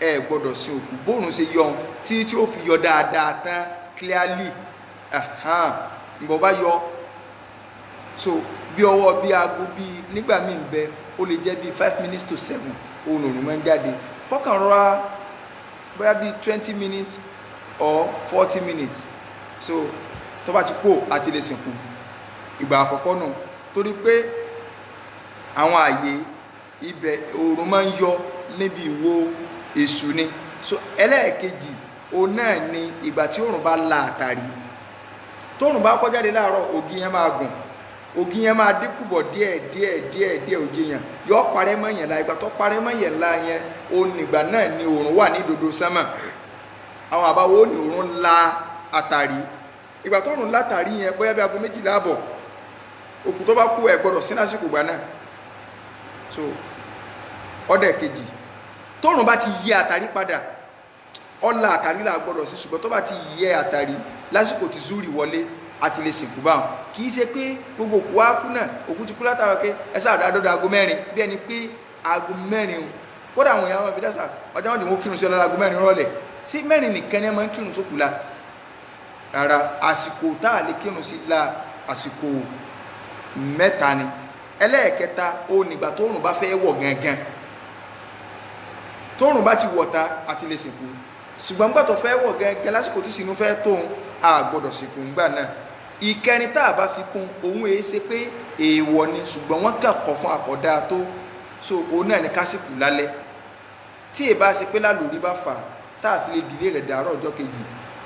ẹ gbọ́dọ̀ sin òkú bóòrùn ṣe yọ tí ó fi yọ dáadáa tán clearly ìbọn bá yọ so bí ọwọ́ bí aago bí nígbà míì ń bẹ ó lè jẹ́ bí 5 minutes to 7 oòrùn máa ń jáde kọ́kàn rọra bóyá bí 20 minutes or 40 minutes so tó bá ti kó àti lè sìnkú ìgbà àkọ́kọ́ nù torí pé àwọn àyè ibẹ̀ oòrùn máa ń yọ níbi ìwo èṣù ni so ẹlẹ́ẹ̀kejì òun náà ni ìgbà tí oòrùn bá la àtàrí tóòrùn bá kọjáde láàárọ̀ ògì yẹn máa gùn ògì yẹn máa dínkù bọ̀ díẹ̀ òjì yẹn yọ parẹ́ mọ́ yẹn la ìgbà tó parẹ́ mọ́ yẹn la yẹn òun ìgbà náà ni oòrùn wà ní dodo sánmà àwọn àbáwo ní oòrùn la àtàrí ìgbà tó oòrùn látàrí yẹn bóyá bí aago 12 àbọ̀ òkú tó bá kú ẹ gbọ́dọ̀ sí lásìkò gbà náà. So ọdẹ kejì tóòrùn bá ti yẹ àtàrí padà ọlá àtàrí là gbọ́dọ̀ sí, ṣùgbọ́n tó bá ti yẹ àtàrí lásìkò tí zúrì wọlé àti lè sìnkú báwọn. Kì í ṣe pé gbogbo òkú wá kú náà, òkú ti kú látara pé ẹ sáà dọ́dọ̀ aago 4 bí ẹni pé aago 4 o kódà àwọn èèyàn wọn fi dásà ọjọ́ wọn ti mú kírun sí ọlọ́lá aago 4 rọ̀lẹ́ sí 4 nìkan ni ẹ máa ń kírun sókù la. Rárá, àsìkò tá a lè kírun sí la àsìkò 3 ni. Ẹlẹ́ẹ̀kẹta ó nígbà tóòrùn bá fẹ́ wọ̀ gangan, tóòrùn bá ti wọ̀ tán àti lè sìnkú, ṣùgbọ́n nígbà tó fẹ́ wọ̀ gangan lásìkò tí sinú fẹ́ tóun a gbọ́dọ̀ sìnkú ńgbà náà. Ìkẹrin tá a bá fi kún òun èé ṣe pé èèwọ̀ ni, ṣùgbọ́n wọ́n kàn kọ̀ fún àkọ́dá tó, so òun náà ní kásìkù lálẹ́ tí èè bá ṣe pé lálòrí bá fà tá a fi lè dìlé rẹ̀ dàárọ̀ ọjọ́ kejì,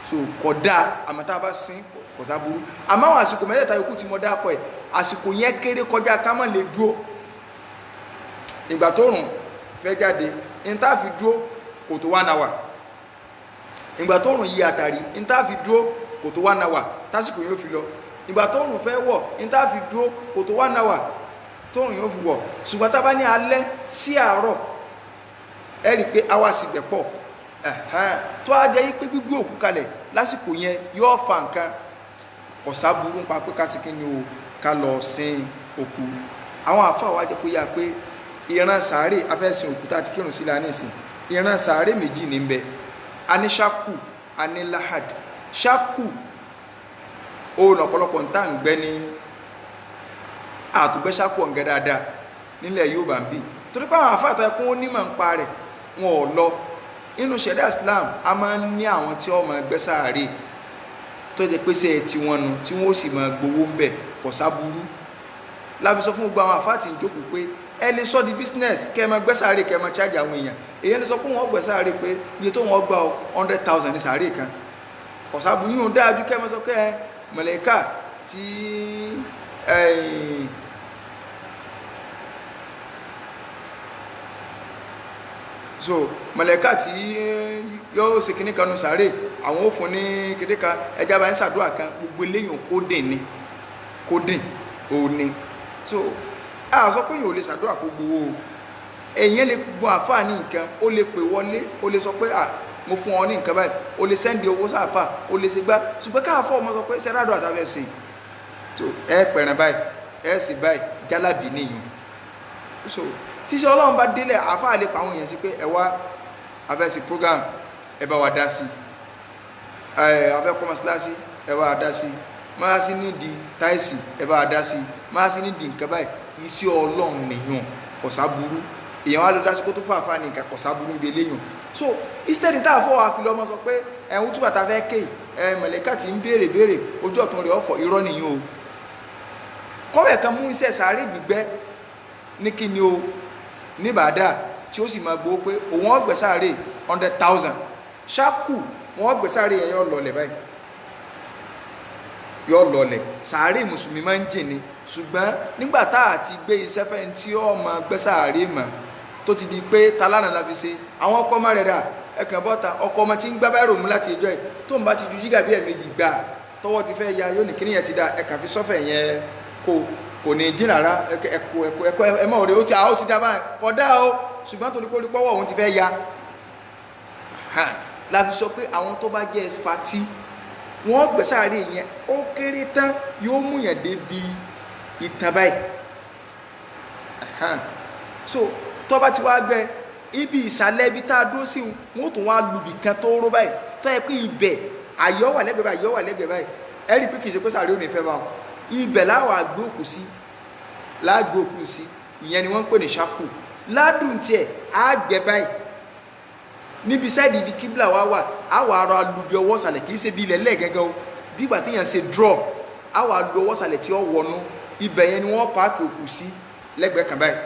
so kódà àmọ́ tá a bá sin kò sáburú. Àmọ́ àwọn àsìkò mẹ́tẹ̀ẹ̀ta yòókù tí mo dákọ̀ ẹ̀ àsìkò yẹn kéré kọjá ká má lè dúró. Ìgbà tóòrùn fẹ́ jáde ní tá a fi dúró kò tó 1 hour, ìgbà tóòrùn yí àtàrí ní tá a fi dúró kò tó 1 hour tásìkò yóò fi lọ. Ìgbà tóòrùn fẹ́ wọ̀ ní tá a fi dúró kò tó 1 hour tóòrùn yóò fi wọ̀. Ṣùgbọ́n tá a bá ní alẹ́ sí àárọ̀ ẹ rí i pé àwa sì gbẹ̀ pọ̀ tó a jẹ́ pé gbígbé òkú kalẹ̀ lásìkò yẹn yóò fa nǹkan kò sáburú nípa pé ká sì kí ni o ká lọ sin òkú. Àwọn àfáà wa jẹ́ kó yá pé ìran sàárè afẹ́sìn òkú tá a ti kírun sí la nísìn, ìran sàárè méjì ní ń bẹ. A ní ṣákù, a ní láhàd. Ṣákù òun ọ̀pọ̀lọpọ̀ ń tà ń gbẹ́ ní àtúgbẹ́ ṣákù ọ̀ǹgẹ́ dáadáa nílẹ̀ Yorùbá ń bì, torí pé àwọn àfáà tó yẹ kó onímọ̀ ń pa rẹ̀ wọn ò lọ. Inú ṣẹ̀dá Islam a máa ń ní àwọn tí wọ́n máa gbẹ́ sàárè tó jẹ́ pé ṣe ti wọn nu tí wọ́n sì máa gbowó ń bẹ̀ kò sáburú. Lábi sọ fún gbogbo àwọn àfáà tí ń jókòó pé ẹ lè sọ di business kẹ́ ẹ máa gbẹ́ sàárè kẹ́ ẹ máa charge àwọn èèyàn. Èèyàn lè sọ pé wọ́n gbẹ́ sàárè pé iye tó wọ́n gbà 100,000 ní sàárè kan kò sáburú. yóò dájú kẹ́ ẹ máa sọ pé ẹ mọ̀lẹ́kà tí so mọ̀lẹ́kà tí yóò ṣe kíní kan nù sàárè àwọn ò fún ní kíní kan ẹja bá ń ṣàdúrà kan gbogbo eléyìn kódìn ni kódìn òní. So a sọ pé yìí ò lè ṣàdúrà kó gbowó o, èyàn lè gbọ́ àfáà ní nǹkan ó lè pè wọlé ó lè sọ pé mo fún ọ ní nǹkan báyìí ó lè sẹ́ndì owó sáfà ó lè ṣe gbá, ṣùgbọ́n káàfọ́ ọmọ sọ pé sẹ́rádọ̀ àtàfẹ́ sí so ẹ pẹ̀rẹ̀ báyìí ẹ sì báyìí jálàbí nìyí. So tíṣẹ́ Ọlọ́run bá délẹ̀ àfáà lè pa àwọn èèyàn sí pé ẹ wá abẹ́sí program ẹ bá wa dá sí, abẹ́ kọ́mọ́síláṣí ẹ bá wa dá sí, máa sí nídìí táìsì ẹ bá wa dá sí, máa sí nídìí nǹkan báyìí. Iṣẹ́ Ọlọ́run nìyàn kò sáburú, èèyàn wá lọ dá sí kó tó fàáfà ní nǹkan kò sáburú bí eléyàn. So instead tá a fọ́ wa fi lọ́mọ sọ pé ẹ̀hún túbà tá a fẹ́ ké mọ̀lẹ́kà tí ń béèrè ojú ọ̀tún rẹ̀ ọ̀fọ̀ irọ́ nìyàn o. Kọ́wẹ̀ kan mú iṣẹ́ sàárè gbígbẹ́ ní kíni o ní Ìbàdàn tí ó sì máa gbowó pé òun ọgbẹ́ sàárè 100,000 ṣáàkù wọn ọgbẹ́ sàárè yẹn yọ lọlẹ̀ báyìí yọ lọlẹ̀. Sàárè mùsùlùmí máa ń jìn ni, ṣùgbọ́n nígbà tá a ti gbé iṣẹ́ fẹ́ tí ó máa gbẹ́ sàárè mọ̀ tó ti di pé talánà la fi ṣe àwọn ọkọ ọmọ rẹ̀ dà ẹ̀kàn bọ́ta ọkọ ọmọ tí ń gbá báyìí ròmú láti ẹjọ́ ẹ̀ tó ń bá ti ju jígà bí ẹ̀mejì gbà tọwọ́ ti fẹ́ ya yóò ní kíní yẹn ti da ẹ̀kàn fi sọ́fẹ̀ yẹn kò ní dín rárá ẹ̀kọ́ ẹ̀mọ́ òde ó ti dá báyìí kódà o, ṣùgbọ́n torí pé olùpọ̀wọ́ òun ti fẹ́ ya la fi sọ pé àwọn tó bá jẹ́ ẹ̀sìpátì wọ́n gbẹ́ sàárè yẹn ó kéré tán yóò mú yẹn débi ìtàn báyìí. So tó bá ti wá gbẹ́ ibi ìsàlẹ̀ ibi tá a dúró sí wọn ó tún wá lùbì kan tó ró báyìí tó yẹ pé ibẹ̀ àyọ̀ wà lẹ́gbẹ̀ẹ́ báyìí àyọ̀ wà lẹ́gbẹ̀ẹ́ báyìí ẹ rí i pé kì í ṣe pé sàárè ò ní fẹ́ bá wọn ibẹ̀ láwọn àgbé òkú sí láàgbé òkú sí ìyẹn ni wọ́n ń pè ní ṣákù. Ládùn tiẹ̀ á gbẹ báyìí níbi sáìdì ibi kíbla wa wà á wà ara lùbì ọwọ́ sàlẹ̀ kì í ṣe bí ilẹ̀ lẹ́ẹ̀gẹ́gẹ́ o bí ìgbà tí yẹn ṣe draw á wà lu ọwọ́ sàlẹ̀ tí ó wọnú ibẹ̀ yẹn ni wọ́n páàkì òkú sí lẹ́gbẹ̀ẹ́ kan báyìí.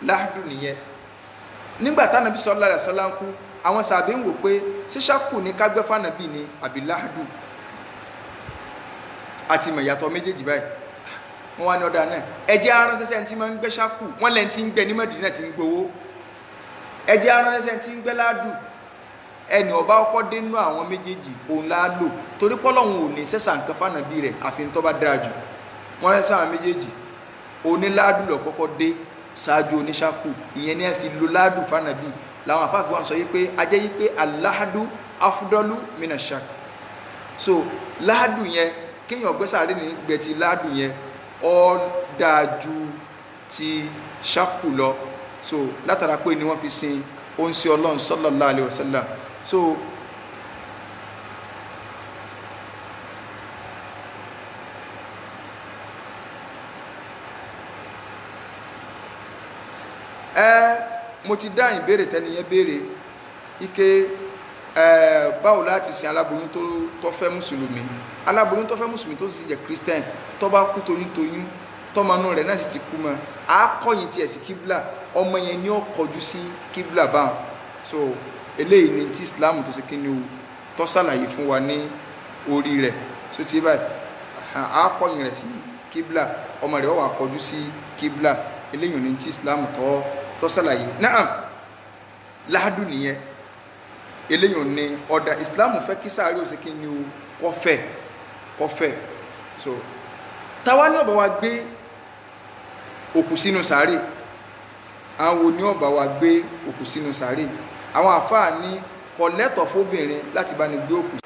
Láàdùn nìyẹn. Nígbà tánàbí sallallahu alaihi wasallam kú àwọn sàbẹ̀ ń wò pé ṣé ṣákù ní kágbẹ́ fànàbí ni àbí láàdùn àti mọ̀ ìyàtọ̀ méjèèjì báyìí. Wọ́n wá ní ọ̀dà náà ẹjẹ́ aránṣẹ́ṣẹ́ tí máa ń gbẹ́ ṣákù wọ́n lẹ́ni tí ń gbẹ́ ní Mẹ́dínà tí ń gbowó ẹjẹ́ aránṣẹ́ṣẹ́ tí ń gbẹ́ láàdùn ẹni ọba ọkọ̀ dénú àwọn méjèèjì òun láà lò torí pọ́lọ́hún ò ní sẹ́sà nǹkan fànàbí rẹ̀ àfi tó bá dáa jù wọ́n rẹ́ sáwọn méjèèjì oníláàdù lọ kọ́kọ́ dé ṣáájú oníṣàkù ìyẹn ní ẹ fi lo láàdù fánàbí làwọn àfáàfin wọn sọ yí pé ajẹ́ yí pé aláàdù afúdọ́lù mínàṣàk so láàdù yẹn kéèyàn gbé sàárè ní gbẹ ti láàdù yẹn ó dáa ju ti ṣàkù lọ so látara pé ni wọ́n fi sin oúnṣe ọlọ́run sallallahu alaihi wasallam so mo ti dá ìbéèrè tẹ́niyẹn béèrè ike báwo láti sin aláboyún tó fẹ́ mùsùlùmí aláboyún tó fẹ́ mùsùlùmí tó sì jẹ́ christian tó bá kú toyúntoyún tọ́mọnú rẹ̀ náà sì ti kú mọ́ àákọ́yìn tiẹ̀ sí kíbla ọmọ yẹn ní ó kọjú sí kíbla báwọn so eléyìí ni tí islam tó ṣe kíni o tó ṣàlàyé fún wa ní orí rẹ̀ so ti báyìí àákọ́yìn rẹ̀ sí kíbla ọmọ rẹ̀ ó wá kọjú sí kíbla eléyìí ni tí islam tó ṣàlàyé náà láàdù nìyẹn eléyìí ni ọ̀dà islam fẹ́ kí sáré ó ṣe kíni o kọfẹ́ so táwa ní ọ̀bà wa gbé òkú sínú sàárè àwọn òní ọba wa gbé òkú sínú sàárè àwọn àfáà ní kò lẹ́tọ̀ fóbìnrin láti bá ní gbé òkú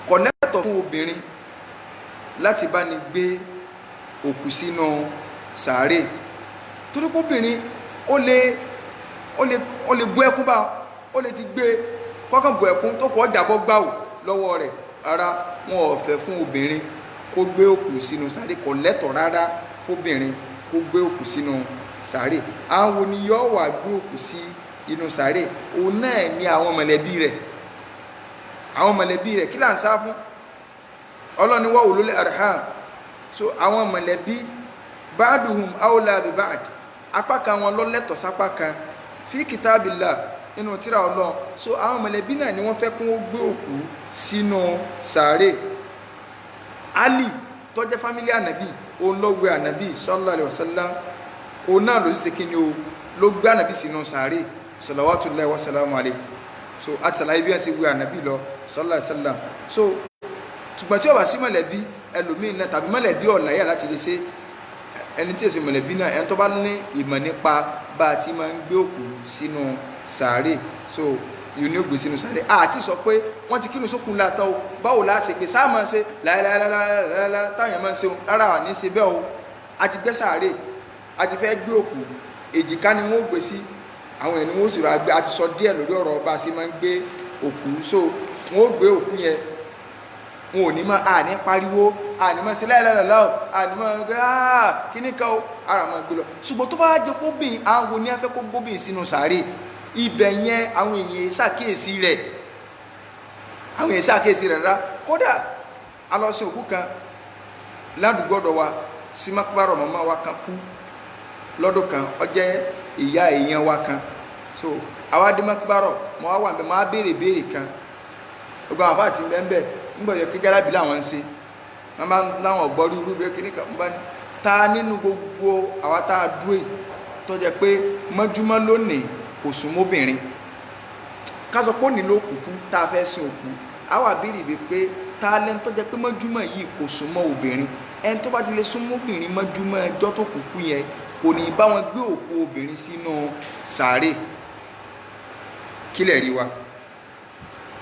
kò lẹ́tọ̀ fún obìnrin láti bá ní gbé òkú sínú sàárè torí póbìnrin ó lè bú ẹkún bá ó lè ti gbé kọ́kàn bú ẹkún tó kọ́ jàbọ́ gbáwò lọ́wọ́ rẹ̀ ara wọn ò fẹ́ fún obìnrin kó gbé òkú sínú sàárè kò lẹ́tọ̀ rárá fóbìnrin kó gbé òkú sínú sàárè àwọn ni yóò wà gbé òkú sí inú sàárè òun náà ní àwọn mọ̀lẹ́bí rẹ̀ kí là ń sá fún ọlọ́ni wà ulul arham so àwọn mọ̀lẹ́bí ba'duhum awla bi ba'd apá kan wọn ló lẹ́tọ̀ sápá kan fi kitabillah nínú tírà Ọlọ́run so àwọn mọ̀lẹ́bí náà ni wọ́n fẹ́ kún ó gbé òkú sínú sàárè Ali tó jẹ́ fámílì ànàbí òun ló gbé ànàbí sallallahu alaihi wasallam òun náà ló sì ṣe kíni o ló gbé ànàbí sínú sàárè salawatullahi wa salamu alaihi so àti sàlàyé bí wọ́n ti gbé ànàbí lọ sallallahu alaihi wasallam so ṣùgbọ́n tí ó bá sí mọ̀lẹ́bí ẹlòmíín náà tàbí mọ̀lẹ́bí ọ̀láyà láti lè ṣe ẹni tí èsì mọ̀lẹ́bí náà ẹni tó bá ní ìmọ̀ nípa bá a ti máa ń gbé òkú sínú sàárè so yìí ní ó gbé sínú sàárè àti sọ pé wọ́n ti kírun sókun látọ̀ o báwo la ṣe pé sáà máa ṣe láìláìláìláìláì táwọn èèyàn máa ń ṣe o rárá wà ní ṣe bẹ́ẹ̀ o a ti gbé sàárè a ti fẹ́ gbé òkú èjìká ni wọ́n ó gbé sí àwọn èèyàn ni wọ́n ó sì rà gbé a ti sọ díẹ̀ lórí ọ̀rọ̀ bá a ṣe máa ń gbé òkú so wọ́n ó gbé òkú yẹn wọn ò ní máa àní pariwo àní máa ṣe láìláìláìláì àní máa gbé kíní kan o ara máa gbé lọ ṣùgbọ́n tó bá jẹ́ póbìn àwọn oní afẹ́ kó gbóbìn sínú sàárè ibẹ̀ yẹn àwọn èèyàn ṣàkíyèsí rẹ̀ rárá kódà a lọ sí òkú kan ládùúgbọ́dọ̀ wa sí mákúbárọ̀ màmá wa kan kú lọ́dún kan ó jẹ́ ìyá èèyàn wa kan so àwa dé mákúbárọ̀ mọ́ wá wà ń bẹ̀ mọ́ á béèrè kan gbogbo àwọn àfáà ti bẹ́ẹ̀ nígbà yẹ kí gálábì láwọn ń ṣe wọ́n máa ń láwọn ọ̀gbọ́rí irú bẹ́ẹ̀ kí ní kan bá ní ta nínú gbogbo àwa tá a dúró yìí tó jẹ́ pé mọ́júmọ́ lónìí kò sún mọ́bìnrin ká sọ pé ó nílò òkú tá a fẹ́ sin òkú àwa béèrè pé ta lẹ́ni tó jẹ́ pé mọ́júmọ́ yìí kò sún mọ́ obìnrin ẹni tó bá ti lè sún mọ́bìnrin mọ́júmọ́ ẹjọ́ tó kúkú yẹn kò ní bá wọn gbé òkú obìnrin sínú sàárè kílẹ̀ rí wa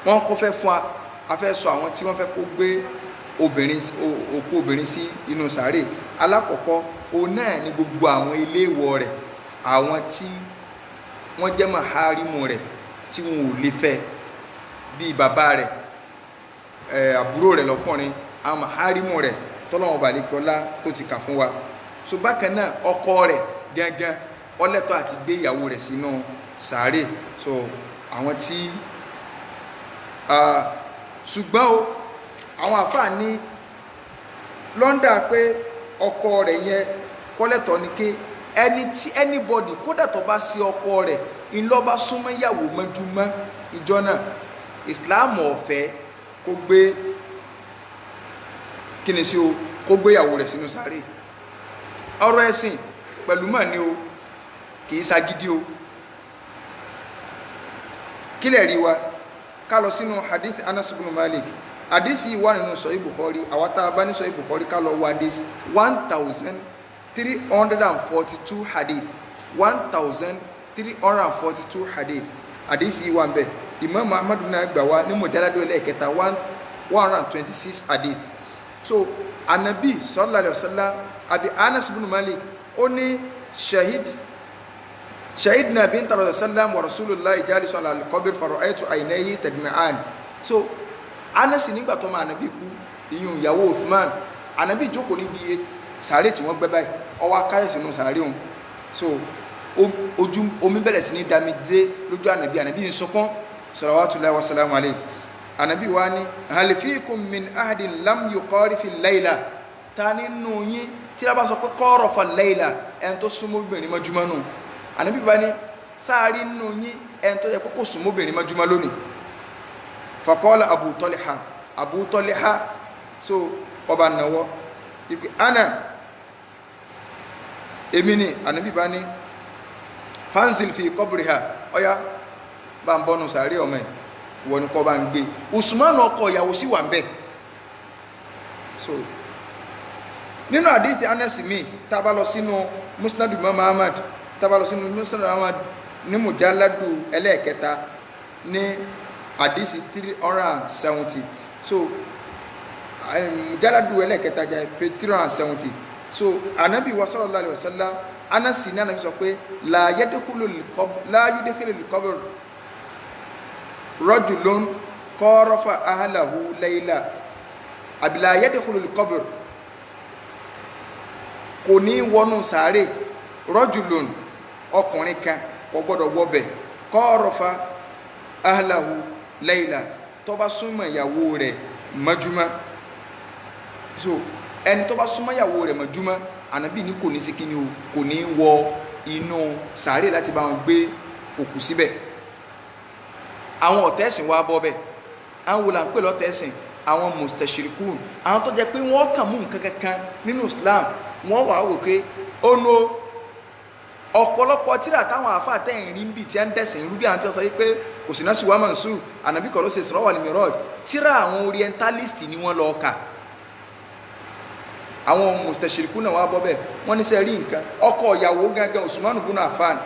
wọ́n kọ́ fẹ́ fún a fẹ́ sọ àwọn tí wọ́n fẹ́ kó gbé òkú obìnrin sí inú sàárè alákọ̀ọ́kọ́ òun náà ní gbogbo àwọn ilé ìwọ̀ rẹ̀ àwọn tí wọ́n jẹ́ màhárìmù rẹ̀ tí wọn ò lè fẹ́ bíi bàbá rẹ̀ àbúrò rẹ̀ lọ́kùnrin àwọn màhárìmù rẹ̀ tọ́lọ́wọ́n balẹ̀kọ́lá tó ti kà fún wa so bákan náà ọkọ rẹ̀ gangan ọlẹ́tọ̀ àti gbé ìyàwó rẹ̀ sínú sàárè so àwọn tí ṣùgbọ́n o àwọn àfáà ní lọ́ndà pé ọkọ rẹ̀ yẹn kọ́lẹ́tọ̀ ni ké ẹni tí anybody kódà tó bá sí ọkọ rẹ̀ ńlọ́ba súnmọ́ ìyàwó mọ́júmọ́ ìjọ náà Islam ọ̀fẹ́ kó gbé kíni sí o kó gbé ìyàwó rẹ̀ sínú sàárè ọ̀rọ̀ ẹ̀sìn pẹ̀lú mọ̀ ni o kìí ṣagídí o kílẹ̀ rí wa ká lọ sínú hadith Anas ibn Malik àdísì wà nínú Sahih Bukhari àwátá bá ní Sahih Bukhari ká lọ wá àdísì 1342 hadith 1342 hadith àdísì wà ń bẹ Imam Ahmad náà gbà wá ní mujalladu ẹlẹ́ẹ̀kẹta 126 hadith. So anabi sallallahu alaihi wasallam abi Anas ibn Malik ó ní shahidna binta rasulillah wa rasulullah jalisun ala al-qabr fara'aytu aynayhi tadma'an. So Anas nígbà tó máa anabi kú ìyún ìyàwó Uthman anabi jókòó níbi sàárè tí wọ́n gbẹ́ báyìí ó wá káyè sínú sàárè òun. So ojú omi bẹ̀rẹ̀ sí ní dami dé lójú anabi ń sọkún salawatullahi wa salamu alayhi. Anabi wa ni hal fikum min ahadin lam yuqarif al-layla ta nínú yín tí la bá sọ pé qarafa al-layla en tó súnmọ́ obìnrin mọ́júmọ́ nù. Anabi bá ní sáàrí nínú yín en tó jẹ́ pé kò súnmọ́ obìnrin mọ́júmọ́ lónìí. Faqala Abu Talha so ọba nàwọ́ ipe ana èmi ni. Anabi bá ní fanzil fi qabriha ọya bá ń bọ́nu sàárè ọmọ ẹ̀ wọ́n ní kọ́ bá ń gbé. Usman ọkọ ìyàwó sí wà ń bẹ̀. So nínú àdíìtì Anas mi tàbá lọ sínú Musnad Imam Ahmad ní mujalladu ẹlẹ́ẹ̀kẹta ní àdíìtì 370. So mujalladu ẹlẹ́ẹ̀kẹta jẹ́ 370. So anabi wa sallallahu alaihi wasallam Anas ní anabi sọ pé la yudkhilul qabr rajulun qarafa ahlahu layla àbí la yadkhulul qabr kò ní wọnú sàárè rajulun ọkùnrin kan kò gbọ́dọ̀ wọbẹ̀ qarafa ahlahu layla tó bá súnmọ́ ìyàwó rẹ̀ mọ́júmọ́. So ẹni tó bá súnmọ́ ìyàwó rẹ̀ mọ́júmọ́ ànábì ní kò ní sí kíni o kò ní wọ inú sàárè láti bá wọn gbé òkú síbẹ̀. Àwọn ọ̀tẹ́sìn wá bọ́ bẹ́ àwọn wò là ń pè lọ́tẹ́sìn àwọn mustashirikun àwọn tó jẹ́ pé wọ́n kàn mú nǹkan kankan nínú Islam wọ́n wà wò pé ó no ọ̀pọ̀lọpọ̀ tíra táwọn àfáà tẹ́yìn rí ń bì tí a ń dẹ̀sìn rú bí àwọn tí wọ́n sọ pé kò sí náà sí wàá mọ̀nsú ànàbí kọ̀ ló ṣe Isra wal Miraj tíra àwọn orientalist ni wọ́n lọ kà. Àwọn mustashirikun náà wá bọ́ bẹ́ wọ́n ní sẹ́ rí nǹkan ọkọ ìyàwó gangan Usman ibn Affan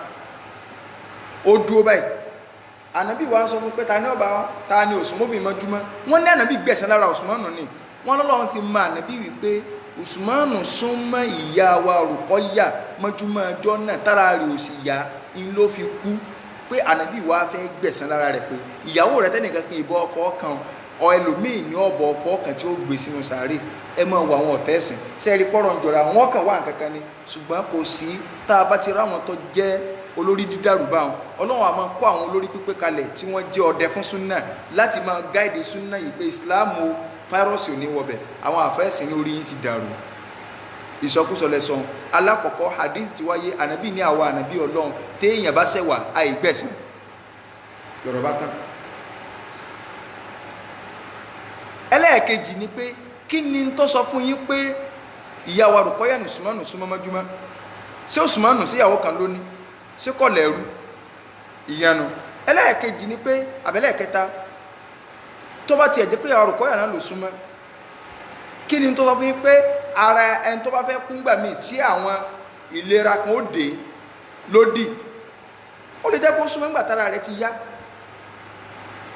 ó dúró báyìí. Ànábì wa sọ fún pé ta ni Usman mọ́júmọ́ wọ́n ní ànábì gbẹ̀sẹ̀ lára Usman ni wọ́n lọ́lọ́run fi mọ ànábì wípé Usman súnmọ́ ìyá wa Ruqayya mọ́júmọ́ ọjọ́ náà tára rẹ̀ ò sì yá ń ló fi kú pé ànábì wa fẹ́ gbẹ̀sẹ̀ lára rẹ̀ pé ìyàwó rẹ̀ tẹ́nìkan kì í bọ́ ọfọ́ kan ọ ẹlòmíì ní ọ̀bọ̀ ọfọ́ kan tí ó gbé sínú sàárè ẹ mọ̀ wọ àwọn ọ̀tẹ́sìn sẹ́ẹ̀rí pọ́rọ̀ ń jọra wọn kàn wá nǹkan kan ni ṣùgbọ́n kò sí tá a bá ti ráwọn tó jẹ́ olórí dídàrú bá wọn Ọlọ́run a máa kó àwọn olórí pípé kalẹ̀ tí wọ́n jẹ́ ọdẹ fún súnà láti máa gáìdì súnà yìí pé ìsìláàmù fáírọ́ọ̀sì ò ní wọbẹ̀ àwọn àfẹ́sìn ní orí yìí ti dàrú ìsọkúsọ lẹ́sọ̀n. Alákọ̀ọ́kọ́ hadith ti wáyé ànábì ní àwa ànábì Ọlọ́run téèyàn bá ṣẹ̀wà àìgbẹ̀sìn Yorùbá tán. Ẹlẹ́ẹ̀kejì ni pé kí ni tó sọ fún yín pé ìyá wa Ruqayya ní Usman súnmọ́ mọ́júmọ́ ṣé Usman sí ìyàwó kan lónìí ṣé kọ̀ lẹ́rú ìyanu. Ẹlẹ́ẹ̀kejì ni pé àbẹ́lẹ́ẹ̀kẹta tó bá tiẹ̀ jẹ́ pé ìyàwó Ruqayya náà ló súnmọ́ kí ni tó sọ fún yín pé ara ẹni tó bá fẹ́ kún gbà míì tí àwọn ìlera kan ó dé lódì ó lè jẹ́ kó súnmọ́ nígbà tára rẹ̀ ti yá.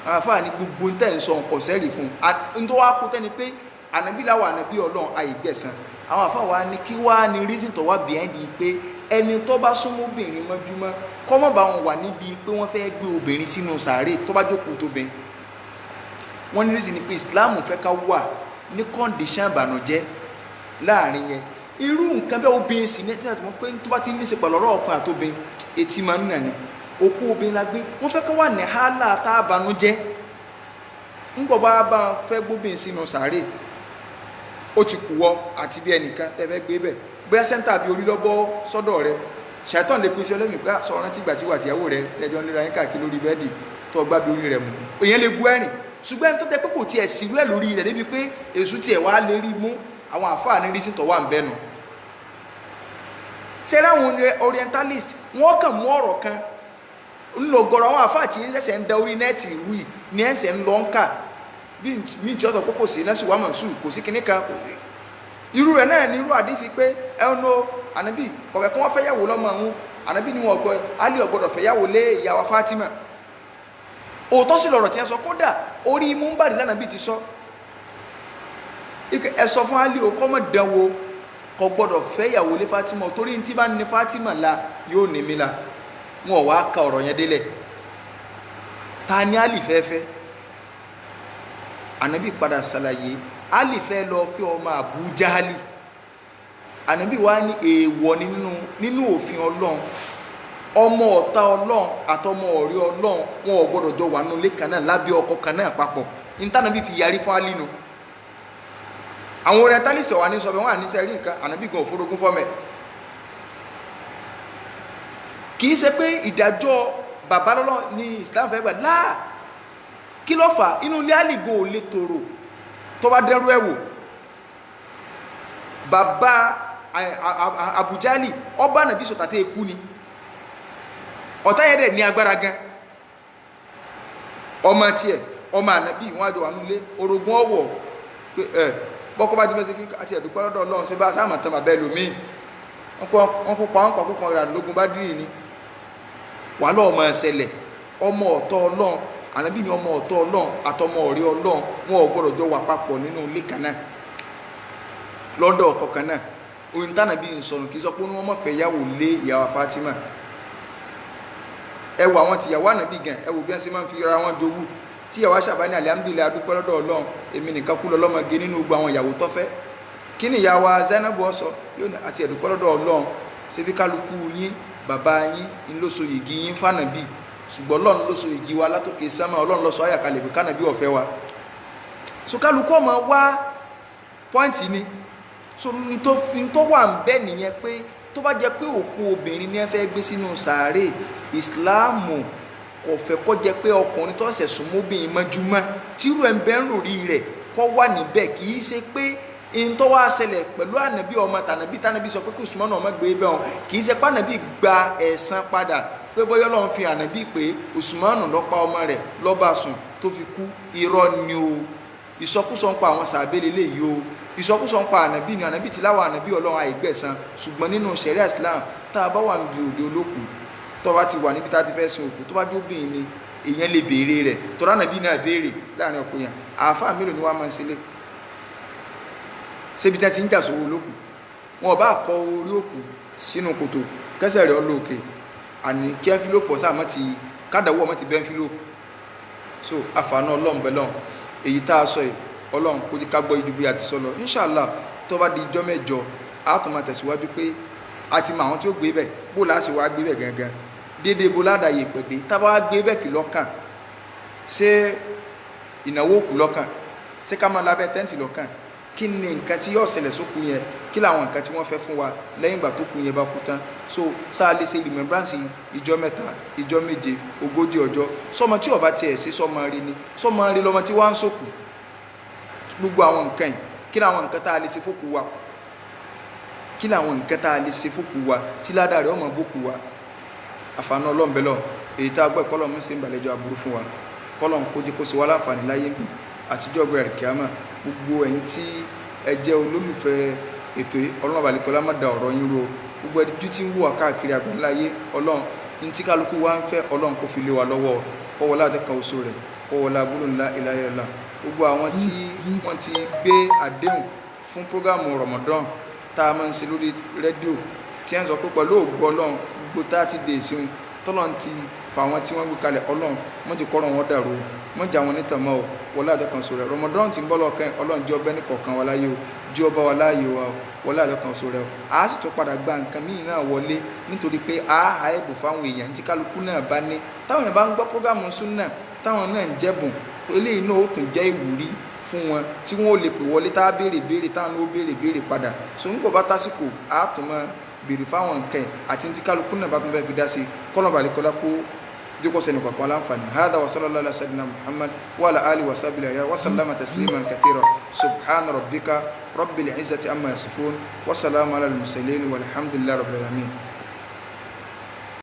Àfáà ní gbogbo tẹ́ ń sọ nǹkan sẹ́rì fún un tó wá kú tẹ́ni pé ànábì láwọ ànábì Ọlọ́run àìgbẹ̀sán. Àwọn àfáà wa ní kí wá ní reason tó wá behind yìí pé ẹni tó bá súnmọ́ obìnrin mọ́júmọ́ kọ́mọ́ bá wọn wà níbi pé wọ́n fẹ́ gbé obìnrin sínú sàárè tó bá jókòó tóbin. Wọ́n ní reason ni pé Islam fẹ́ ká wà ní condition ìbànújẹ́ láàrin yẹn irú nǹkan bẹ́ẹ̀ obìnrin sì ní ẹ̀tí àti wọn pé tó bá ti ní í ṣe pẹ̀lú ọ̀rọ̀ ọkùnrin àtobìn etí máa ń nà ní okó obìnrin la gbé wọ́n fẹ́ ká wà ní hálà tá a bànújẹ́ ńgbọ̀ bá fẹ́ gbóbìn sínú sàárè ó ti kù wọ́ àti bí ẹnìkan tẹ́fẹ́ gbé bẹ̀ bóyá sẹ́ńtà bí orí lọ́bọ́ sọ́dọ̀ rẹ ṣàìtàn lè pèsè ọlẹ́mì pé sọ rántí ìgbà tí wà tìyàwó rẹ lẹ́jọ́ níra yín káàkiri lórí bẹ́ẹ̀dì tó gbá bí orí rẹ mú èèyàn lè bu ẹ̀rìn ṣùgbọ́n tó tẹ́ pé kò tiẹ̀ sírú ẹ̀ lórí rẹ̀ débi pé èṣù tiẹ̀ wá lè rí mú àwọn àfáà ní rísí tó wà ń bẹ́nu. sẹ́rẹ́ àwọn orientalist wọ́n kàn mú ọ̀rọ̀ kan ńlọgọrọ àwọn àfáà tí ń ṣẹ̀ṣẹ̀ ń da orí nẹ́ẹ̀tì ìlú yìí ní ẹ̀ṣẹ̀ ń lọ ń kà bí mi tí ọ̀tọ̀ kókò sí nẹ́sì wà mọ̀sù kò sí kíní kan irú rẹ̀ náà ní irú àdífi pé ẹnu ànábì kọ̀fẹ́ kí wọ́n fẹ́ yàwó lọ́mọ ọ̀hún ànábì ni wọ́n gbọ́ alì ọ̀gbọ́dọ̀ fẹ́ yàwó lé ìyàwó Fatima òótọ́ sí lọ̀rọ̀ tí ẹ sọ kódà orí múmbàdì lánàbì ti sọ ẹ sọ fún alì o kọ́mọ̀ dánwò kò gbọ́dọ̀ fẹ́ yàwó lé Fatima torí tí bá ní Fatima la yóò ní mi la wọn wá ka ọ̀rọ̀ yẹn délẹ̀ ta ni alì fẹ́fẹ́ ànábì padà ṣàlàyé alì fẹ́ lọ fẹ́ ọmọ Abu Jahali ànábì wá ní èèwọ̀ nínú òfin Ọlọ́run ọmọ ọ̀tá Ọlọ́run àtọmọ ọ̀rẹ́ Ọlọ́run wọn ò gbọ́dọ̀ jọ wà nínú ilé kan náà lábẹ́ ọkọ kan náà papọ̀ ìtànàbí fi yarí fún alì nù àwọn orientalist wà ní sọ̀bẹ̀ wọn à ní sẹ́rí nǹkan ànábì gan òfurufú fọ́mẹ̀ kìí ṣe pé ìdájọ́ bàbá lọ́lọ́ ní Islam fẹ́ gbà láà kí ló fà inú ilé àlìgò ò lè tòrò tó bá dẹ́rú ẹ̀wò bàbá Abu Jahli ọba nàbí sọ̀tàtẹ́ ikú ni ọ̀tá yẹn dẹ̀ ní agbára gan ọmọ tiẹ̀ ọmọ ànábì wọn àjọ wà nílé orogún ọwọ́ pé bọ́kọ́ bá jímẹ́ sí kí àti ẹ̀dùpẹ́ lọ́dọ̀ Ọlọ́run sí bá sáàmà tán bàbá ẹlòmíì wọ́n kópa wọn pàkó kan rẹ̀ lógún bá dìrì ni wà lọ́ ọmọ ẹsẹ̀lẹ̀ ọmọ ọ̀tọ̀ Ọlọ́run ànábì ni ọmọ ọ̀tọ̀ Ọlọ́run àtọmọ ọ̀rẹ́ Ọlọ́run wọn ò gbọ́dọ̀ jọ wà papọ̀ nínú ilé kan náà lọ́dọ̀ ọkọ kan náà ohun tánàbí ń sọnù kì í sọ pé wọ́n mọ̀ fẹ́ yàwó lé ìyàwó Fatima ẹ wo àwọn tìyàwó ànábì gan ẹ wo bí wọ́n ṣe máa ń fi ra wọn jowú tíyàwó Ṣàbánì alihamudulilayi adúpẹ́ lọ́dọ̀ Ọlọ́run èmi nìkan kú lọ́mọge nínú gbogbo àwọn ìyàwó tọ́fẹ́ kí ni ìyàwó Zainabu ọ̀sọ́ yóò ní àti ẹ̀dùpẹ́ lọ́dọ̀ Ọlọ́run ṣebí kálukú yín bàbá yín ńlọ́sọ yìgì yín fànàbí ṣùgbọ́n Ọlọ́run lọ́sọ yìgì wa látòkè sámà Ọlọ́run lọ́sọ àyàkalẹ̀ bí kánàbí ọ̀fẹ́ wa so kálukú ọmọ wá pọ́ìntì ni so n tó wà ń bẹ́ nìyẹn pé tó bá jẹ́ pé òkú obìnrin ni ẹ fẹ́ gbé sínú sàárè ìsìláàmù kò fẹ́ kó jẹ́ pé ọkùnrin tó ṣẹ̀ súnmọ́bìnrin mọ́júmọ́ tírú ẹ̀ ń bẹ́ ń rò rí rẹ̀ kó wà níbẹ̀ kì í ṣe pé in tó wá ṣẹlẹ̀ pẹ̀lú ànàbí ọmọ tànàbí sọ pé kí Usman ọmọ gbé bẹ́ẹ̀ hàn kì í ṣe pé ànàbí gba ẹ̀san padà pé bọ́yọ́ lọ́n fi ànàbí pé Usman ló pa ọmọ rẹ̀ ló bá sùn tó fi kú irọ́ ni o ìsọkúsọ ń pa àwọn sàbẹ̀lẹ̀ lè yí o ìsọkúsọ ń pa ànàbí ni ànàbí ti láwọn ànàbí Ọlọ́run àìgbẹ̀san ṣùgbọ́n nínú ṣẹ̀ríà Islam tá a bá wà níbi òde olókùn tó bá ti wà níbi tá a ti fẹ́ sin òkú tó bá jó bìnrin ni èèyàn lè béèrè rẹ̀ tọ́lá ànàbí náà béèrè láàrin ọkùnrin yẹn àáfàá mélòó ni wọ́n máa ń ṣe lé ṣébi tẹ́ ti ń jà sówó olókùn wọn bá kọ orí òkú sínú kòtò kẹsẹ̀ rẹ̀ ọlọ́ọ̀kè àní kí ẹ́ńfílòpù ọ̀sán àmọ́ ti kádàwọ́ ọmọ ti bẹ́ ẹ́ńfílòpù so àfààní Ọlọ́run bẹ́ẹ̀ lọ́n èyí tá a sọ yìí Ọlọ́run kó ká gbọ́ ijú bí a ti sọ lọ inṣàlá tó bá di ijọ́ mẹ́jọ a tún máa tẹ̀síwájú pé a ti mọ àwọn tí ó gbé bẹ̀ bó láti wá gbé bẹ̀ gangan déédéé bó ládàáyè pẹ̀gbé tá a bá wá gbé bẹ̀ kì lọ́kàn ṣé ìnáwó òkú lọ́kàn ṣé ká máa lábẹ́ tẹ́ǹtì lọ́kàn kí ni nǹkan tí yóò ṣẹlẹ̀ sókú yẹn kí làwọn nǹkan tí wọ́n fẹ́ fún wa lẹ́yìn ìgbà tó kú yẹn bá kú tán so sáà lè ṣe remembrance ìjọ mẹ́ta ìjọ méje 40 ọjọ́ sọmọ tí ó bá tiẹ̀ ṣe sọmọ rí ni sọmọ rí lọmọ tí wọ́n ń sòkù gbogbo àwọn nǹkan yìí kí làwọn nǹkan tá a lè ṣe fókù wa kí làwọn nǹkan tá a lè ṣe fókù wa tí ládàá rẹ̀ ọmọ bókù wa àfààní ọlọ́mbẹ́lọ́ èyí tá a gbọ́ ìkọlọ́ mú sí ìbàlẹ́jọ́ aburú fún wa kọ́lọ̀ ń kójú kó sì wá láǹfààní láyé bí àtijọ́ ọgbẹ̀rẹ̀ kíámà gbogbo ẹ̀yin tí ẹ jẹ́ olólùfẹ́ ètò Ọlọ́run àbàlẹ́kọ́lá má da ọ̀rọ̀ yín ro gbogbo ẹjú tí ń wà káàkiri àgbáńláyé Ọlọ́run ní tí kálukú wá ń fẹ́ Ọlọ́run kó fi lé wa lọ́wọ́ kọ́wọ́lá àdẹ́ka oṣù rẹ̀ kọ́wọ́lá gbólóńlá ìlàyẹ̀lá gbogbo àwọn tí wọ́n ti gbé àdéhùn fún prógámù Ramadan tá a máa ń ṣe lórí rédíò tí wọ́n sọ pé pẹ̀lú ògbó Ọlọ́run gbogbo 30 days tọ́lọ́run ti fa àwọn tí wọ́n gbé kalẹ̀ Ọlọ́run mọ́jì kọ́rọ̀ wọn dàrú mọ́jà wọn nítàmọ́ o wọlé àjọkàn sọ̀rọ̀ Ramadan ti ń bọ́ lọ́kàn Ọlọ́run jẹ́ ọbẹ̀ ní kọ̀ọ̀kan wa láyé o jẹ́ ọba wa láàyè wa wọlé àjọkàn sọ̀rọ̀ a sì tún padà gba nǹkan míì náà wọlé nítorí pé a ha ẹ̀bùn fáwọn èèyàn tí kálukú náà bá ní táwọn èèyàn bá ń gbọ́ prógámù Sunna táwọn náà ń jẹ́bùn eléyìí náà ó tún jẹ́ ìwúrí fún wọn tí wọ́n ó lè pè wọlé tá a béèrè táwọn ó béèrè padà so nígbà bá tásìkò a tún máa béèrè fáwọn nǹkan àti tí kálukú náà bá tún fẹ́ fi dá sí kọ́nà balẹ̀kọ́lá kó ديكو سنكو كلام فني هذا وصلى الله على سيدنا محمد وعلى اله وصحبه وسلم تسليما كثيرا سبحان ربك رب العزه عما يصفون وسلام على المرسلين والحمد لله رب العالمين